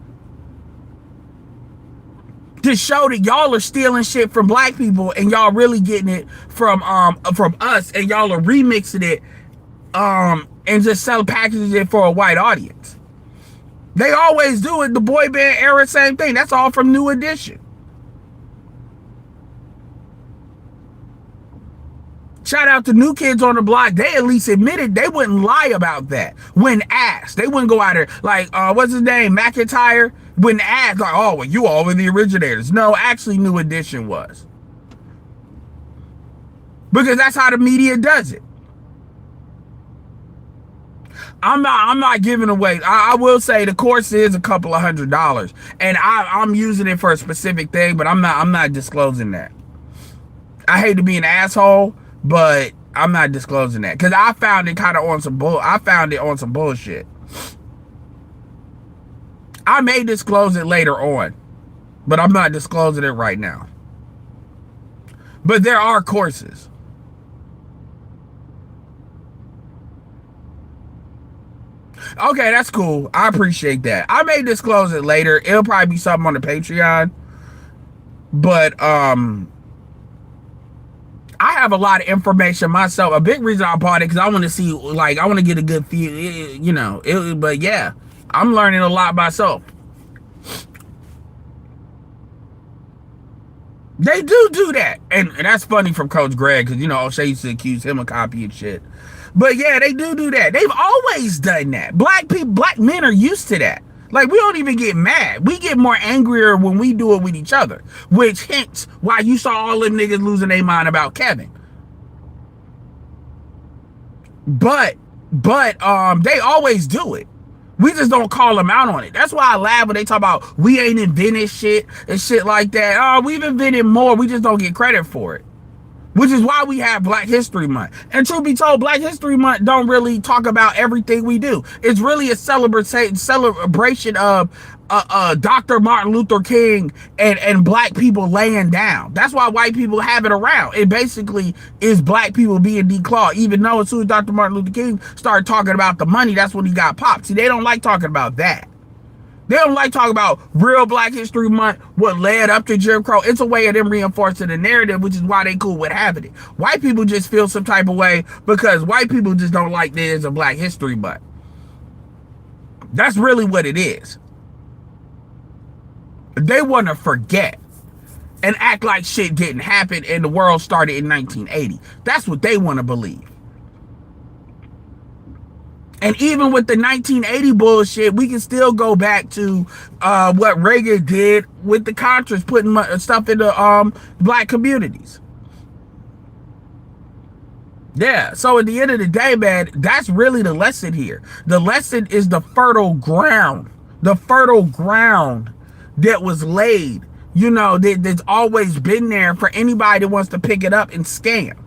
To show that y'all are stealing shit from black people and y'all really getting it from us, and y'all are remixing it and just packaging it for a white audience. They always do it. The boy band era, same thing. That's all from New Edition. Shout out to New Kids on the Block. They at least admitted they wouldn't lie about that when asked. They wouldn't go out there like, what's his name, McIntyre? When asked, like, oh, well, you all were the originators. No, actually, New Edition was. Because that's how the media does it. I'm not giving away. I will say the course is a couple of $100, and I'm using it for a specific thing, but I'm not disclosing that. I hate to be an asshole, but I'm not disclosing that because I found it kind of on some bullshit. I may disclose it later on, but I'm not disclosing it right now. But there are courses. Okay, that's cool. I appreciate that. I may disclose it later. It'll probably be something on the Patreon. But I have a lot of information myself. A big reason I bought it because I want to see, like, I want to get a good feel, you know. But yeah, I'm learning a lot myself. They do that. And that's funny from Coach Greg because, you know, O'Shea used to accuse him of copying shit. But yeah, they do that. They've always done that. Black men are used to that. Like, we don't even get mad. We get more angrier when we do it with each other. Which hints why you saw all them niggas losing their mind about Kevin. But they always do it. We just don't call them out on it. That's why I laugh when they talk about we ain't invented shit and shit like that. Oh, we've invented more. We just don't get credit for it. Which is why we have Black History Month. And truth be told, Black History Month don't really talk about everything we do. It's really a celebration of Dr. Martin Luther King and black people laying down. That's why white people have it around. It basically is black people being declawed. Even though as soon as Dr. Martin Luther King started talking about the money, that's when he got popped. See, they don't like talking about that. They don't like talking about real Black History Month, what led up to Jim Crow. It's a way of them reinforcing the narrative, which is why they cool with having it. White people just feel some type of way because white people just don't like there's a Black History Month. That's really what it is. They want to forget and act like shit didn't happen and the world started in 1980. That's what they want to believe. And even with the 1980 bullshit, we can still go back to what Reagan did with the Contras, putting stuff into black communities. Yeah, so at the end of the day, man, that's really the lesson here. The lesson is the fertile ground that was laid, you know, that's always been there for anybody that wants to pick it up and scam.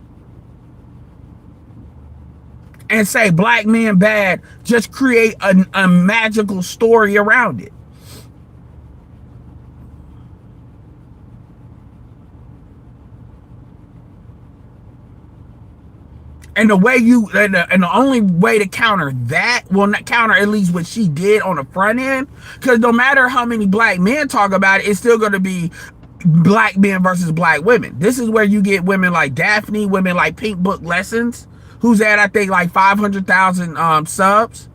And say black men bad, just create a magical story around it. And the way and the only way to counter that, well, not counter at least what she did on the front end, because no matter how many black men talk about it, it's still going to be black men versus black women. This is where you get women like Daphne, women like Pink Book Lessons, who's at, I think, like 500,000 subs.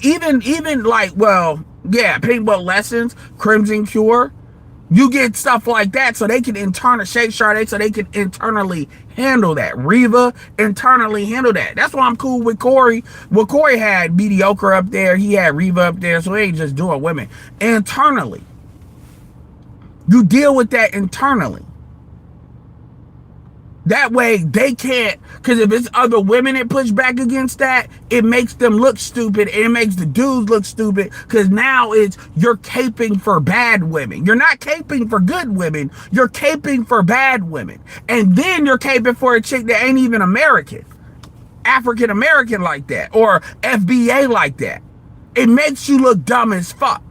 Even like, well, yeah, Pink Book Lessons, Crimson Cure. You get stuff like that so they can Shake Sade, so they can internally handle that. Reva internally handle that. That's why I'm cool with Corey. Well, Corey had Mediocre up there. He had Reva up there. So he ain't just doing women. Internally. You deal with that internally. That way they can't, because if it's other women that push back against that, it makes them look stupid, and it makes the dudes look stupid, because now you're caping for bad women. You're not caping for good women, you're caping for bad women. And then you're caping for a chick that ain't even American, African American like that, or FBA like that. It makes you look dumb as fuck.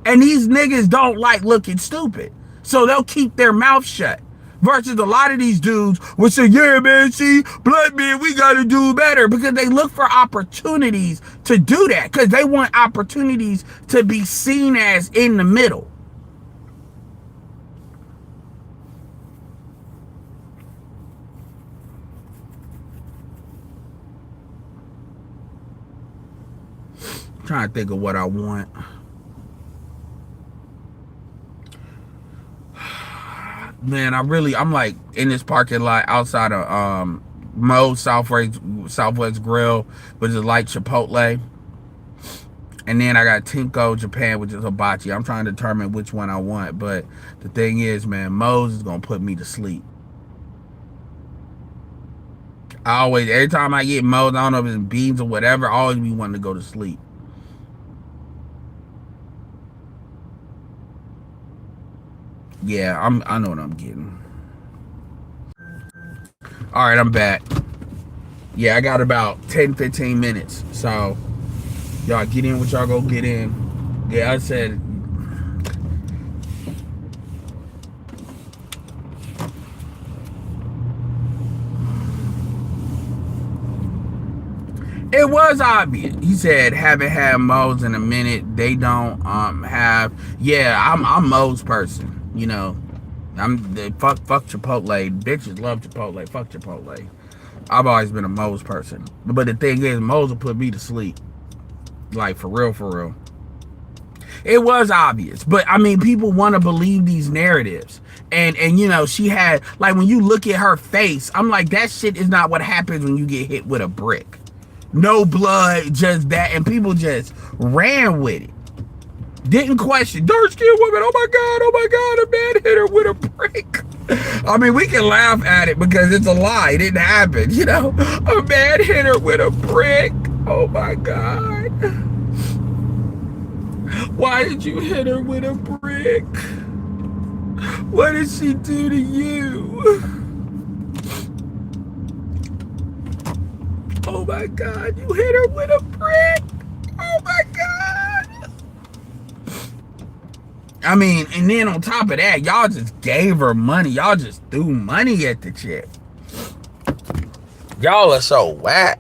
And these niggas don't like looking stupid, so they'll keep their mouth shut. Versus a lot of these dudes would say, yeah, man, see, black men, we got to do better. Because they look for opportunities to do that. Because they want opportunities to be seen as in the middle. I'm trying to think of what I want. Man, I'm like in this parking lot outside of Moe's Southwest Grill, which is like Chipotle. And then I got Tinko Japan, which is hibachi. I'm trying to determine which one I want. But the thing is, man, Moe's is going to put me to sleep. Every time I get Moe's, I don't know if it's beans or whatever, I always be wanting to go to sleep. Yeah, I know what I'm getting. All right, I'm back. Yeah, I got about 10-15 minutes. So, y'all get in what y'all go get in. Yeah, I said. It was obvious. He said, haven't had Moe's in a minute. They don't have. Yeah, I'm Moe's person. You know, fuck Chipotle. Bitches love Chipotle. Fuck Chipotle. I've always been a Moe's person. But the thing is, Moe's will put me to sleep. Like, for real, for real. It was obvious. But, I mean, people want to believe these narratives. And you know, she had, like, when you look at her face, I'm like, that shit is not what happens when you get hit with a brick. No blood, just that. And people just ran with it. Didn't question. Dark-skinned woman, oh my God, a man hit her with a brick. I mean, we can laugh at it because it's a lie. It didn't happen, you know. A man hit her with a brick. Oh my God. Why did you hit her with a brick? What did she do to you? Oh my God, you hit her with a brick. Oh my God. I mean, and then on top of that, y'all just gave her money. Y'all just threw money at the chick. Y'all are so whack.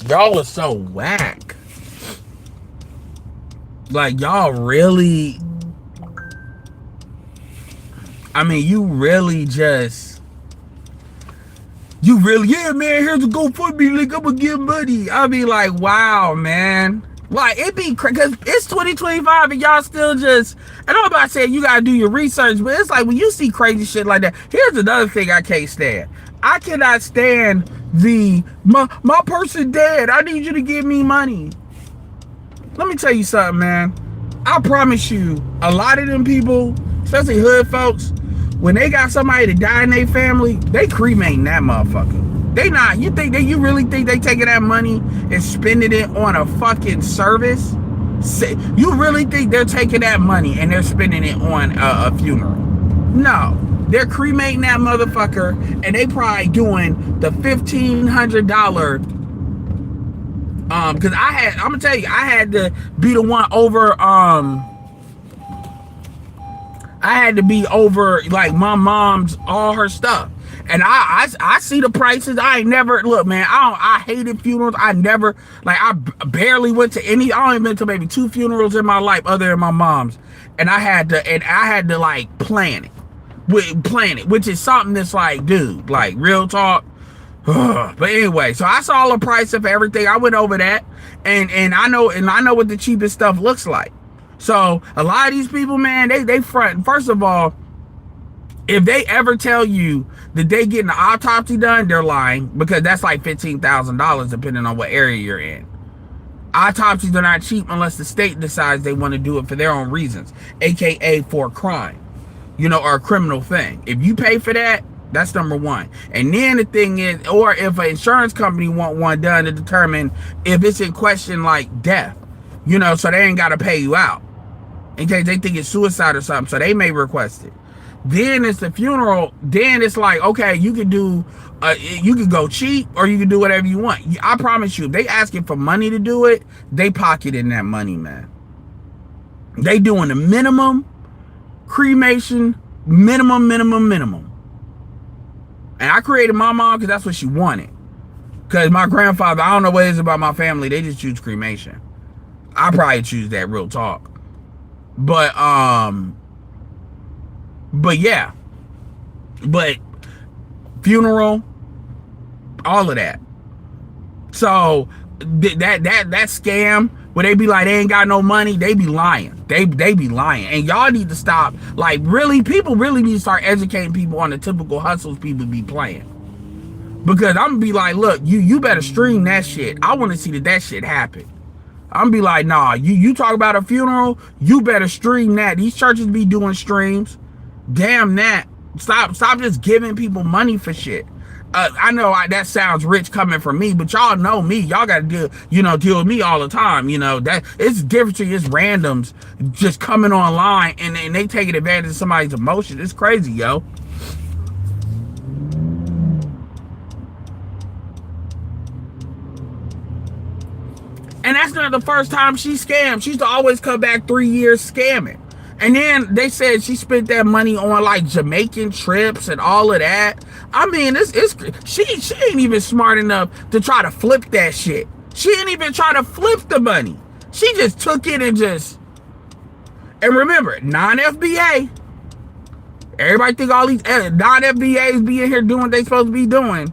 Y'all are so whack. Like, y'all really... I mean, you really just... You really... Yeah, man, here's a GoFundMe link. I'm gonna give money. I be like, wow, man. Like, it be crazy. Because it's 2025 and y'all still just... And I'm about to say you gotta do your research, but it's like when you see crazy shit like that... Here's another thing I can't stand. I cannot stand my person dead. I need you to give me money. Let me tell you something, man. I promise you, a lot of them people, especially hood folks, when they got somebody to die in their family, they cremating that motherfucker. They not. You really think they taking that money and spending it on a fucking service? You really think they're taking that money and they're spending it on a funeral? No. They're cremating that motherfucker, and they probably doing the $1,500. Cause I'm gonna tell you, I had to be the one over. I had to be over like my mom's all her stuff. And I see the prices. I ain't never look, man. I hated funerals. I never I barely went to any. I only been to maybe 2 funerals in my life other than my mom's. And I had to like plan it, which is something that's like, dude, like real talk. But anyway, so I saw the price of everything. I went over that, and I know what the cheapest stuff looks like. So a lot of these people, man, they front. First of all, if they ever tell you that they getting an autopsy done, they're lying, because that's like $15,000 depending on what area you're in. Autopsies are not cheap unless the state decides they want to do it for their own reasons, aka for a crime, or a criminal thing. If you pay for that, that's number one. And then the thing is, or if an insurance company want one done to determine if it's in question like death, so they ain't got to pay you out in case they think it's suicide or something, so they may request it. Then it's the funeral. Then it's like, okay, you can go cheap or you can do whatever you want. I promise you, if they asking for money to do it, they pocketing that money, man. They doing the minimum cremation, minimum. And I created my mom because that's what she wanted. Because my grandfather, I don't know what it is about my family, they just choose cremation. I probably choose that, real talk. But yeah. But funeral, all of that. So that scam where they be like they ain't got no money, they be lying. They be lying. And y'all need to stop. Like, really, people really need to start educating people on the typical hustles people be playing. Because I'm gonna be like, look, you better stream that shit. I want to see that shit happen. I'm gonna be like, nah, you talk about a funeral, you better stream that. These churches be doing streams. Damn that. Stop just giving people money for shit. I know that sounds rich coming from me, but y'all know me. Y'all got to deal with me all the time. That it's different to just randoms just coming online and they taking advantage of somebody's emotion. It's crazy, yo. And that's not the first time she scammed. She used to always come back 3 years scamming. And then they said she spent that money on like Jamaican trips and all of that. I mean, she ain't even smart enough to try to flip that shit. She ain't even try to flip the money. She just took it and remember, non-FBA. Everybody think all these non-FBAs be in here doing what they supposed to be doing.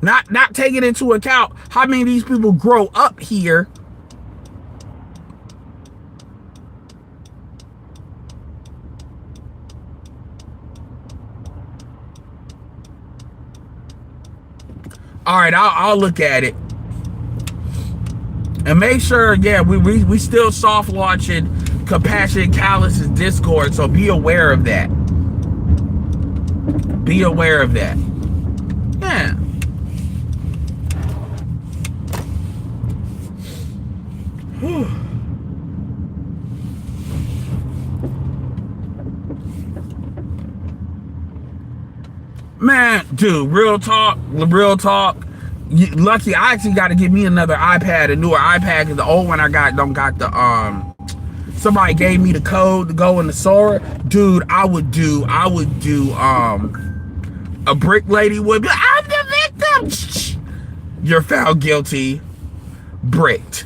Not taking into account how many of these people grow up here. All right, I'll look at it and make sure. Yeah, we still soft launching Compassionate Callus's Discord, so be aware of that. Be aware of that. Yeah. Whew. Man, dude, real talk. Lucky, I actually got to get me another iPad, a newer iPad, because the old one I got don't got the somebody gave me the code to go in the Sora. Dude, I would do a brick lady would be like, I'm the victim. You're found guilty. Bricked.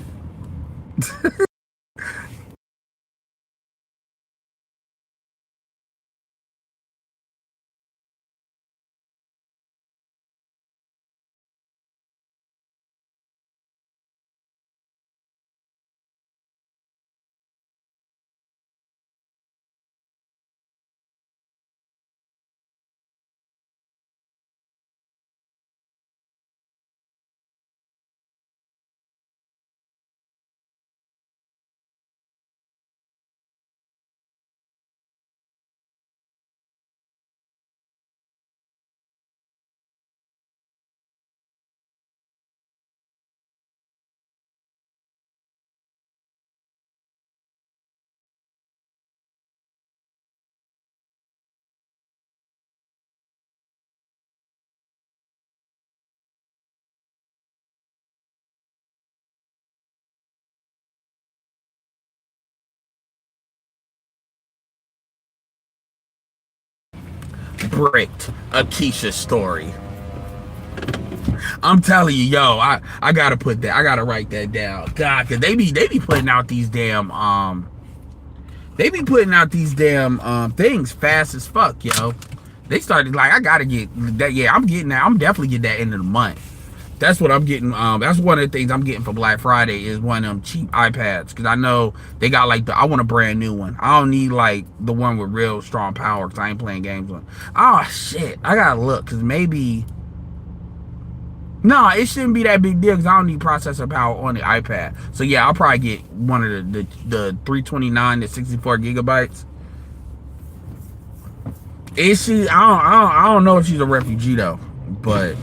bricked Akeisha's story. I'm telling you, yo, I gotta put that. I gotta write that down. God, cause they be putting out these damn things fast as fuck, yo. They started like I gotta get that. Yeah, I'm getting that. I'm definitely getting that end of the month. That's what I'm getting. That's one of the things I'm getting for Black Friday is one of them cheap iPads because I know they got like I want a brand new one. I don't need like the one with real strong power because I ain't playing games on. Oh shit, I gotta look because maybe. No, it shouldn't be that big deal because I don't need processor power on the iPad. So yeah, I'll probably get one of the 329 to 64 gigabytes. Is she? I don't know if she's a refugee though, but.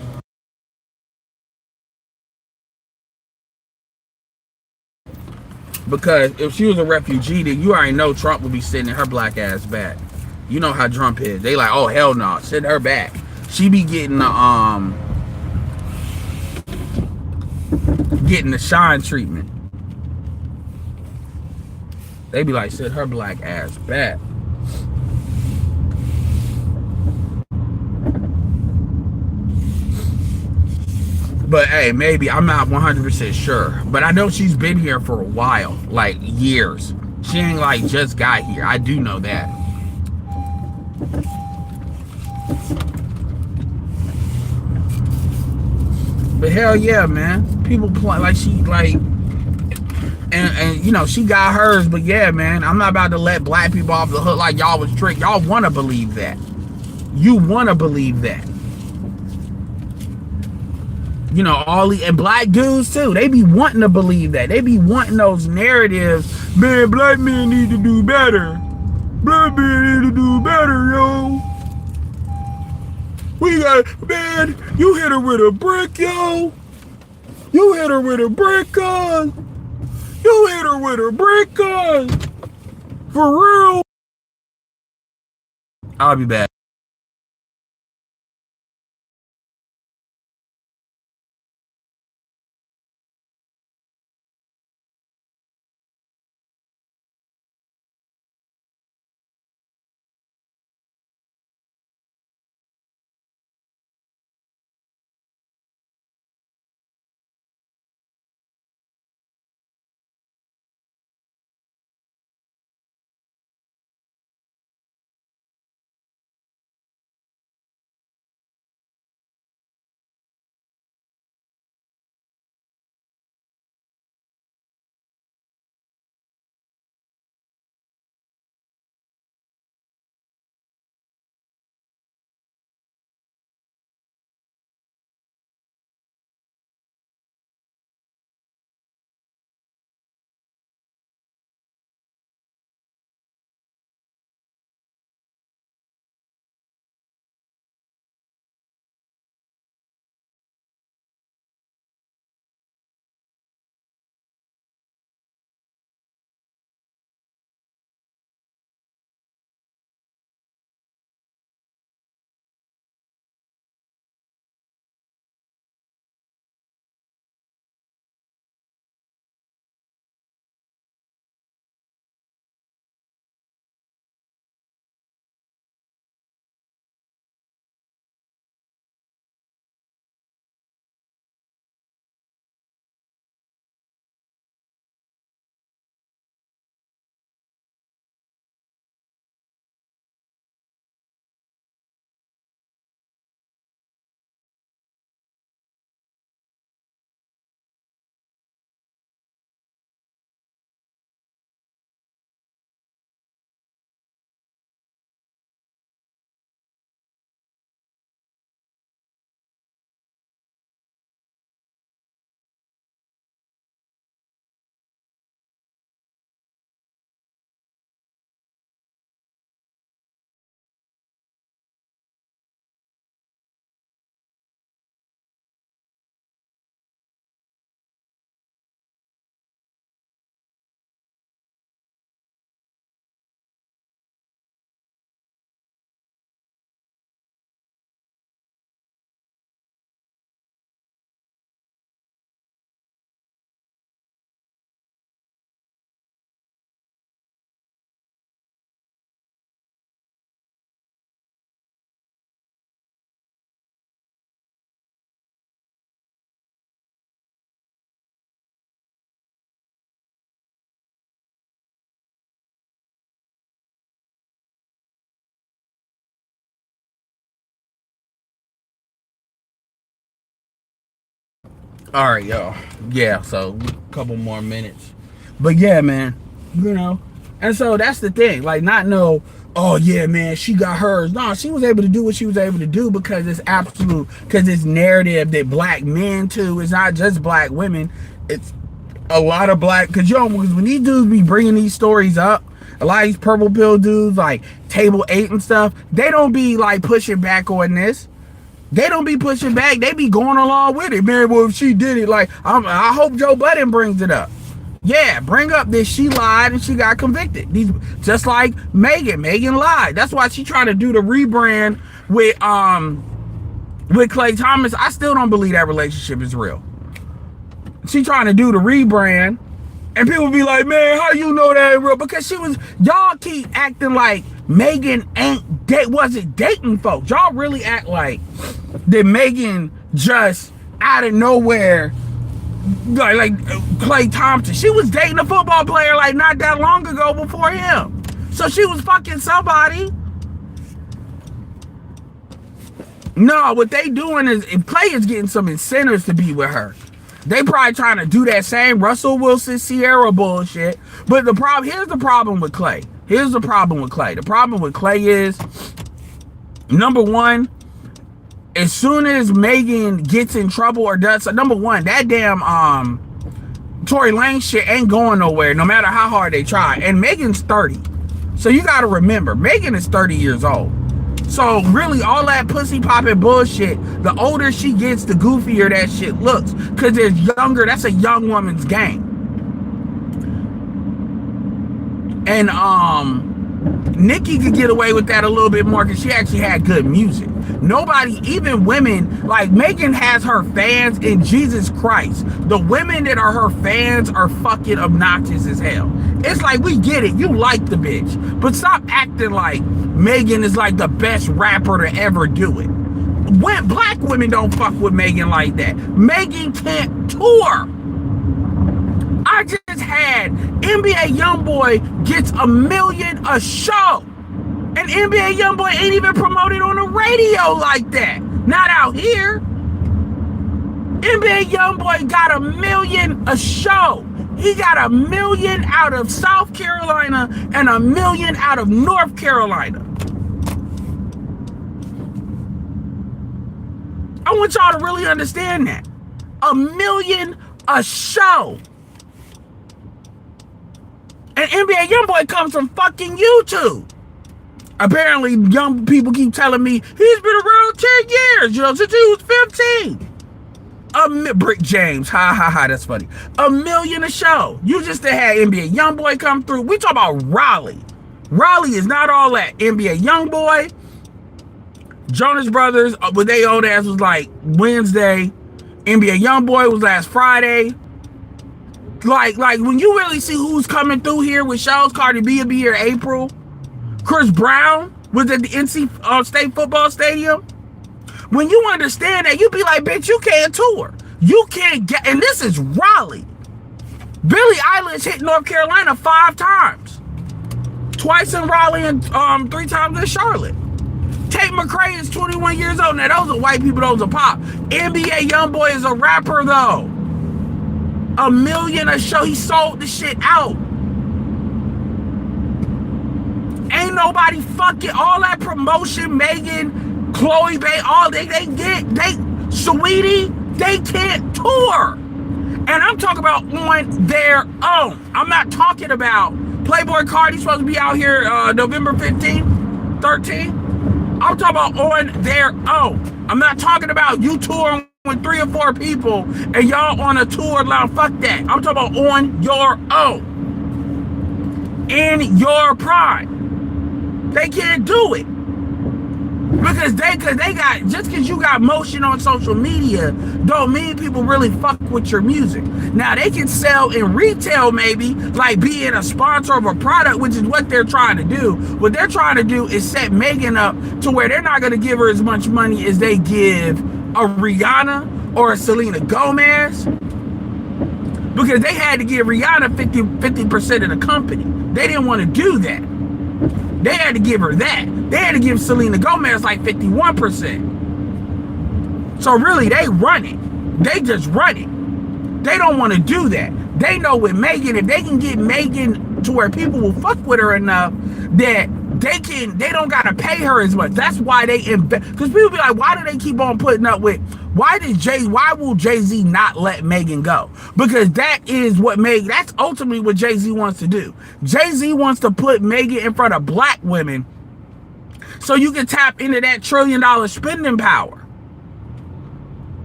Because if she was a refugee, then you already know Trump would be sending her black ass back. You know how Trump is. They like, oh hell no, send her back. She be getting the shine treatment. They be like, send her black ass back. But hey, maybe I'm not 100% sure. But I know she's been here for a while, like years. She ain't like just got here. I do know that. But hell yeah, man. People play like she like and you know she got hers, but yeah, man, I'm not about to let black people off the hook like y'all was tricked. Y'all wanna believe that. You wanna believe that. You know, all the and black dudes too, they be wanting to believe that. They be wanting those narratives. Man, black men need to do better. Black men need to do better, yo. We got, man, you hit her with a brick, yo. You hit her with a brick, cuz. You hit her with a brick, cuz. For real. I'll be back. All right, y'all. Yeah, so a couple more minutes. But yeah, man, you know. And so that's the thing. Like, not know, oh yeah, man, she got hers. No, she was able to do what she was able to do because it's absolute, because it's narrative that black men too, it's not just black women. It's a lot of black, because when these dudes be bringing these stories up, a lot of these purple pill dudes, like Table 8 and stuff, they don't be like pushing back on this. They don't be pushing back. They be going along with it. Man, well, if she did it, like, I hope Joe Budden brings it up. Yeah, bring up that she lied and she got convicted. Just like Megan. Megan lied. That's why she trying to do the rebrand with Klay Thomas. I still don't believe that relationship is real. She trying to do the rebrand. And people be like, man, how you know that ain't real? Because y'all keep acting like Megan wasn't dating folks. Y'all really act like that Megan just out of nowhere, like Klay Thompson. She was dating a football player like not that long ago before him. So she was fucking somebody. No, what they doing is, if Klay is getting some incentives to be with her, they probably trying to do that same Russell Wilson, Sierra bullshit. But here's the problem with Klay. The problem with Klay is, number one, as soon as Megan gets in trouble or does, so number one, that damn Tory Lanez shit ain't going nowhere, no matter how hard they try. And Megan's 30. So you gotta remember, Megan is 30 years old. So really, all that pussy popping bullshit, the older she gets, the goofier that shit looks. Cause it's younger, that's a young woman's game. And Nicki could get away with that a little bit more because she actually had good music. Nobody, even women, like Megan has her fans, in Jesus Christ, the women that are her fans are fucking obnoxious as hell. It's like, we get it, you like the bitch, but stop acting like Megan is like the best rapper to ever do it. When black women don't fuck with Megan like that. Megan can't tour. I just had NBA YoungBoy gets $1 million a show. And NBA YoungBoy ain't even promoted on the radio like that. Not out here. NBA YoungBoy got $1 million a show. He got $1 million out of South Carolina and $1 million out of North Carolina. I want y'all to really understand that. $1 million a show. And NBA YoungBoy comes from fucking YouTube. Apparently, young people keep telling me he's been around 10 years, you know, since he was 15. Brick James, ha, that's funny. $1 million a show. You just had NBA YoungBoy come through. We talk about Raleigh. Raleigh is not all that. NBA YoungBoy, Jonas Brothers, what they old ass was like Wednesday. NBA YoungBoy was last Friday. Like when you really see who's coming through here with shows, Cardi B will be here April. Chris Brown was at the NC State Football Stadium. When you understand that, you be like, bitch, you can't tour. You can't get, and this is Raleigh. Billie Eilish hit North Carolina 5 times. Twice in Raleigh and 3 times in Charlotte. Tate McRae is 21 years old. Now, those are white people, those are pop. NBA YoungBoy is a rapper, though. $1 million a show. He sold the shit out. Ain't nobody fucking, all that promotion, Megan, Chloe Bay, all Sweetie, they can't tour. And I'm talking about on their own. I'm not talking about Playboy Cardi's supposed to be out here November 15th, 13th. I'm talking about on their own. I'm not talking about you touring with 3 or 4 people and y'all on a tour line. Fuck that. I'm talking about on your own. In your prime. They can't do it. Because they got, just because you got motion on social media don't mean people really fuck with your music. Now they can sell in retail, maybe, like being a sponsor of a product, which is what they're trying to do. What they're trying to do is set Megan up to where they're not going to give her as much money as they give a Rihanna or a Selena Gomez, because they had to give Rihanna 50% of the company. They didn't want to do that. They had to give her that. They had to give Selena Gomez like 51%. So really, they run it. They just run it. They don't want to do that. They know with Megan, if they can get Megan to where people will fuck with her enough that they don't gotta pay her as much. That's why they invest. Because people be like, why do they keep on putting up with? Why will Jay-Z not let Megan go? Because that is what that's ultimately what Jay-Z wants to do. Jay-Z wants to put Megan in front of black women so you can tap into that $1 trillion spending power.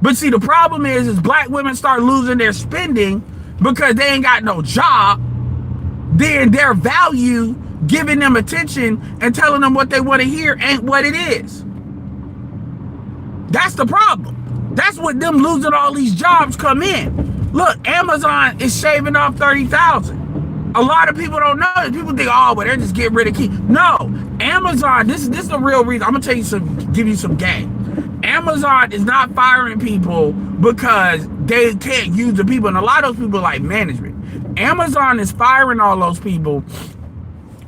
But see, the problem is black women start losing their spending because they ain't got no job. Then their value, giving them attention and telling them what they want to hear, ain't what it is. That's the problem. That's what them losing all these jobs come in. Look, Amazon is shaving off 30,000. A lot of people don't know this. People think, oh, but they're just getting rid of keys. No, Amazon, this is the real reason. I'm gonna tell you give you some game. Amazon is not firing people because they can't use the people, and a lot of those people like management. Amazon is firing all those people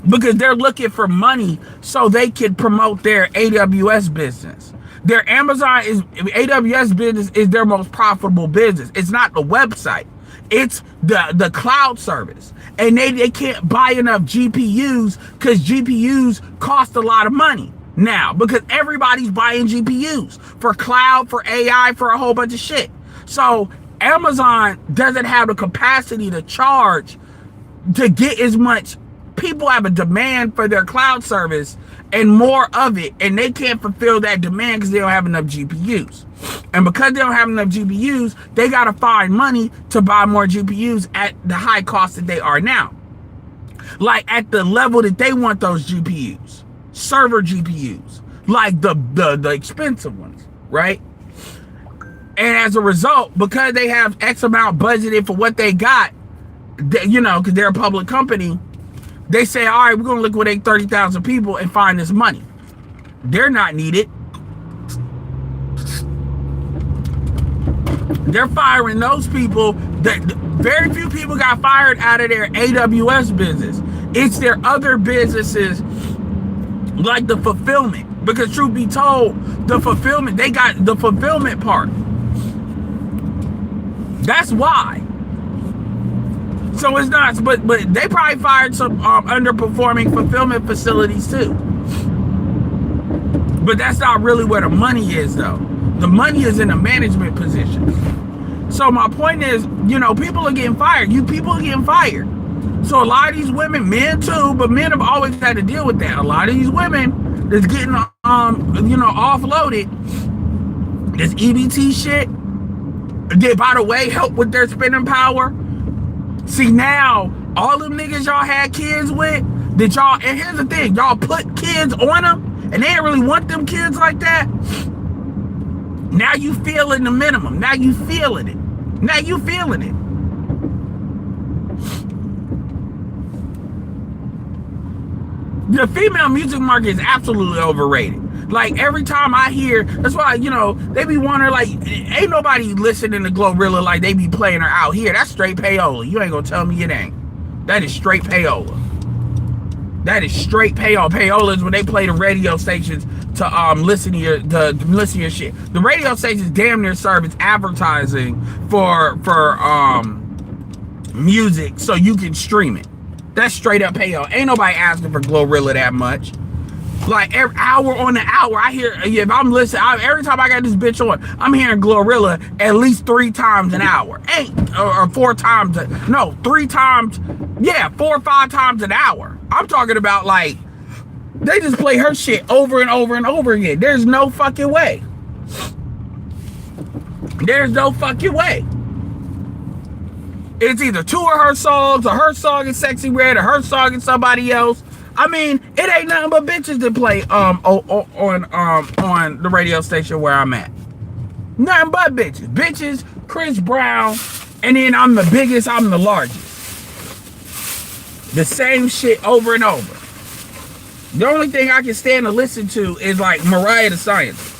because they're looking for money so they can promote their AWS business. Their AWS business is their most profitable business. It's not the website. It's the cloud service. And they can't buy enough GPUs because GPUs cost a lot of money now because everybody's buying GPUs for cloud, for AI, for a whole bunch of shit. So Amazon doesn't have the capacity to charge to get as much. People have a demand for their cloud service and more of it, and they can't fulfill that demand because they don't have enough GPUs. And because they don't have enough GPUs, they got to find money to buy more GPUs at the high cost that they are now. Like at the level that they want those GPUs, server GPUs, like the expensive ones, right? And as a result, because they have X amount budgeted for what they got, because they're a public company, they say, all right, we're going to liquidate 30,000 people and find this money. They're not needed. They're firing those people. Very few people got fired out of their AWS business. It's their other businesses like the fulfillment. Because truth be told, the fulfillment, they got the fulfillment part. That's why. So it's not, but they probably fired some underperforming fulfillment facilities too. But that's not really where the money is, though. The money is in the management positions. So my point is, people are getting fired. People are getting fired. So a lot of these women, men too, but men have always had to deal with that. A lot of these women that's getting, offloaded. This EBT shit, they, by the way, help with their spending power. See, now, all them niggas y'all had kids with, and here's the thing, y'all put kids on them, and they didn't really want them kids like that. Now you feeling the minimum. Now you feeling it. The female music market is absolutely overrated. Like, every time I hear, that's why, they be wondering, like, ain't nobody listening to Glorilla like they be playing her out here. That's straight payola. You ain't gonna tell me it ain't. That is straight payola. That is straight payola. Payola is when they play the radio stations to listen to your shit. The radio stations damn near serve as advertising for music so you can stream it. That's straight up payola. Ain't nobody asking for Glorilla that much. Like every hour on the hour, I hear, if I'm listening, every time I got this bitch on, I'm hearing Glorilla at least 3 times an hour. 4 times, 3 times, 4 or 5 times an hour. I'm talking about, like, they just play her shit over and over and over again. There's no fucking way. There's no fucking way. It's either 2 of her songs, or her song is Sexy Red, or her song is somebody else. I mean, it ain't nothing but bitches that play on the radio station where I'm at. Nothing but bitches. Bitches, Chris Brown, and then I'm the biggest, I'm the largest. The same shit over and over. The only thing I can stand to listen to is like Mariah the Scientist.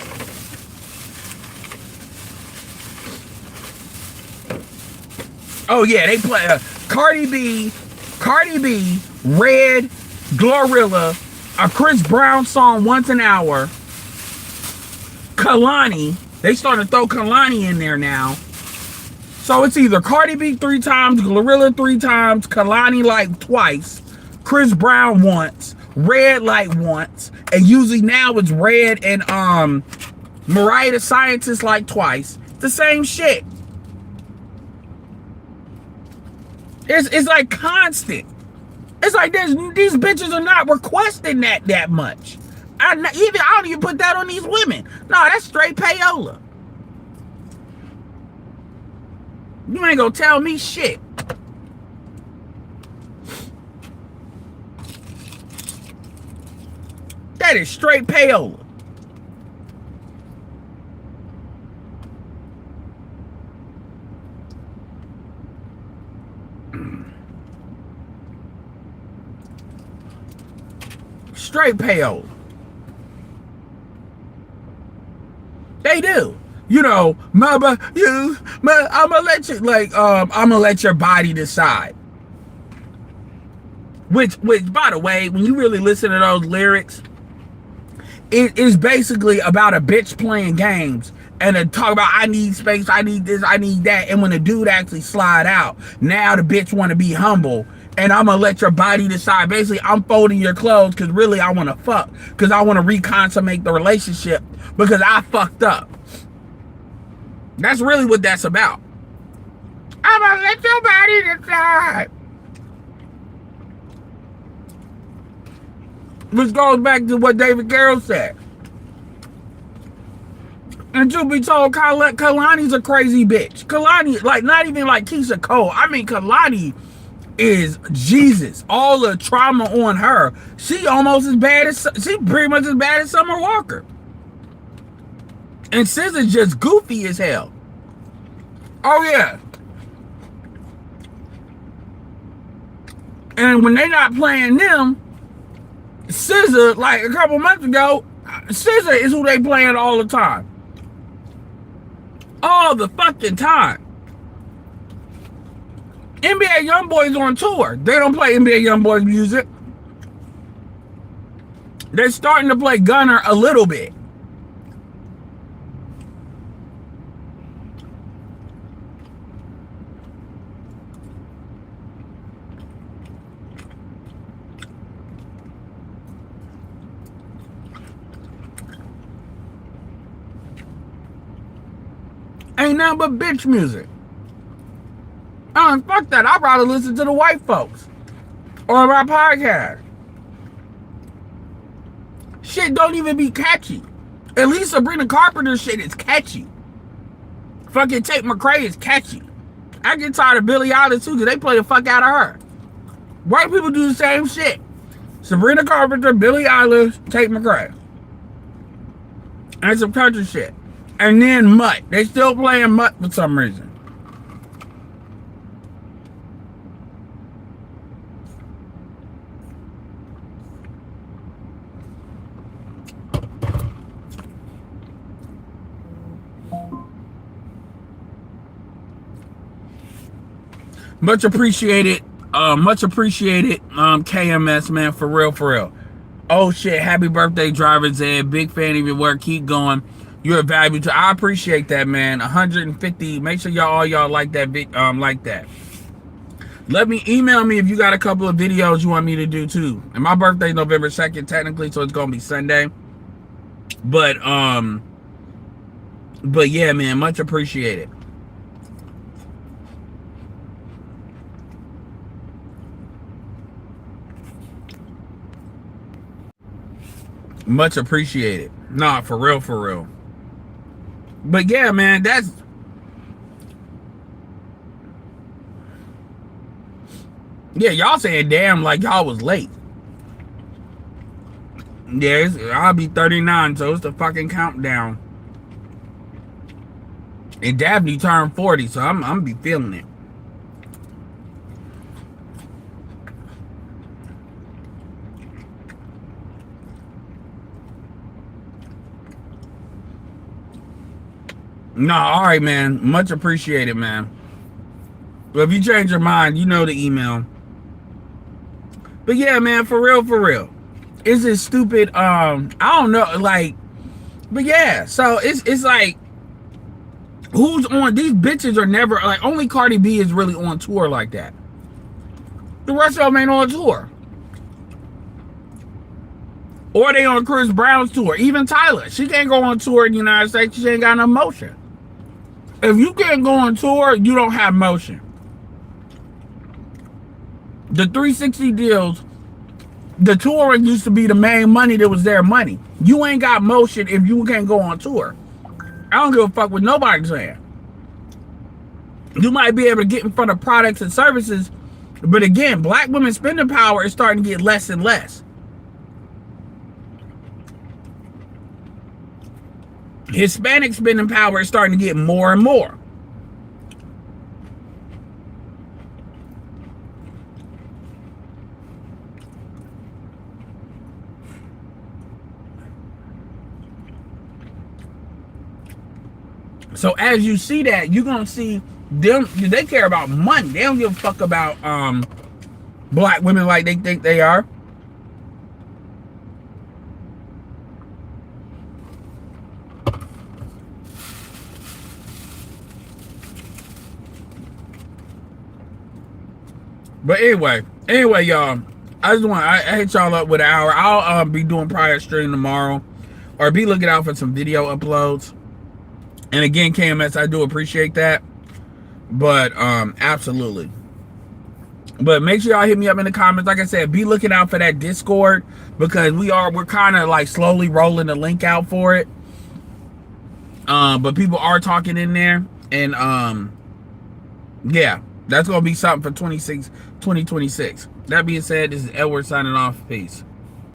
Oh yeah, they play Cardi B, Red, Glorilla, a Chris Brown song once an hour. Kalani, they starting to throw Kalani in there now. So it's either Cardi B 3 times, Glorilla 3 times, Kalani like twice, Chris Brown once, Red like once, and usually now it's Red and Mariah the Scientist like twice. The same shit. It's like constant. It's like these bitches are not requesting that much. I don't even put that on these women. No, that's straight payola. You ain't gonna tell me shit. That is straight payola. Straight payola. They do. You know, I'ma let you I'ma let your body decide. Which by the way, when you really listen to those lyrics, it is basically about a bitch playing games and to talk about I need space, I need this, I need that. And when the dude actually slide out, now the bitch want to be humble. And I'm gonna let your body decide. Basically, I'm folding your clothes because really I want to fuck. Because I want to reconsummate the relationship because I fucked up. That's really what that's about. I'm gonna let your body decide. Which goes back to what David Carroll said. And to be told, Kalani's a crazy bitch. Kalani, like, not even like Keisha Cole. I mean, Kalani is Jesus. All the trauma on her. She pretty much as bad as Summer Walker. And SZA's just goofy as hell. Oh yeah. And when they not playing them, SZA, like a couple months ago, SZA is who they playing all the time. All the fucking time. NBA YoungBoy's on tour. They don't play NBA YoungBoy's music. They're starting to play Gunna a little bit. Ain't nothing but bitch music. Fuck that. I'd rather listen to the white folks or my podcast. Shit don't even be catchy. At least Sabrina Carpenter shit is catchy. Fucking Tate McRae is catchy. I get tired of Billie Eilish too because they play the fuck out of her. White people do the same shit. Sabrina Carpenter, Billie Eilish, Tate McRae. And some country shit. And then Mutt. They still playing Mutt for some reason. Much appreciated. Much appreciated, KMS, man, for real. Oh shit, happy birthday, Driver's Ed. Big fan of your work. Keep going. You're a value to. I appreciate that, man. 150. Make sure y'all like that. Like that. Email me if you got a couple of videos you want me to do too. And my birthday's November 2nd, technically, so it's gonna be Sunday. But yeah, man, much appreciated. Much appreciated. Nah, for real. But yeah, man, that's... Yeah, y'all saying damn like y'all was late. Yeah, I'll be 39, so it's the fucking countdown. And Daphne turned 40, so I'm be feeling it. No, all right, man. Much appreciated, man. But if you change your mind, you know the email. But yeah, man, for real. Is it stupid? I don't know, like, but yeah, so it's like, Who's on? These bitches are never like, only Cardi B is really on tour like that. The rest of them ain't on tour. Or they on Chris Brown's tour. Even Tyler, she can't go on tour in the United States. She ain't got no motion. If you can't go on tour, you don't have motion. The 360 deals, the touring used to be the main money that was their money. You ain't got motion if you can't go on tour. I don't give a fuck what nobody's saying. You might be able to get in front of products and services, but again, black women's spending power is starting to get less and less. Hispanic spending power is starting to get more and more. So as you see that, you're gonna see them. They care about money. They don't give a fuck about black women like they think they are. But anyway, y'all, I hit y'all up with an hour. I'll be doing prior stream tomorrow, or be looking out for some video uploads. And again, KMS, I do appreciate that. But absolutely. But make sure y'all hit me up in the comments. Like I said, be looking out for that Discord, because we're kind of like slowly rolling the link out for it. But people are talking in there, and yeah, that's gonna be something for 2026. That being said, this is Edward signing off. Peace.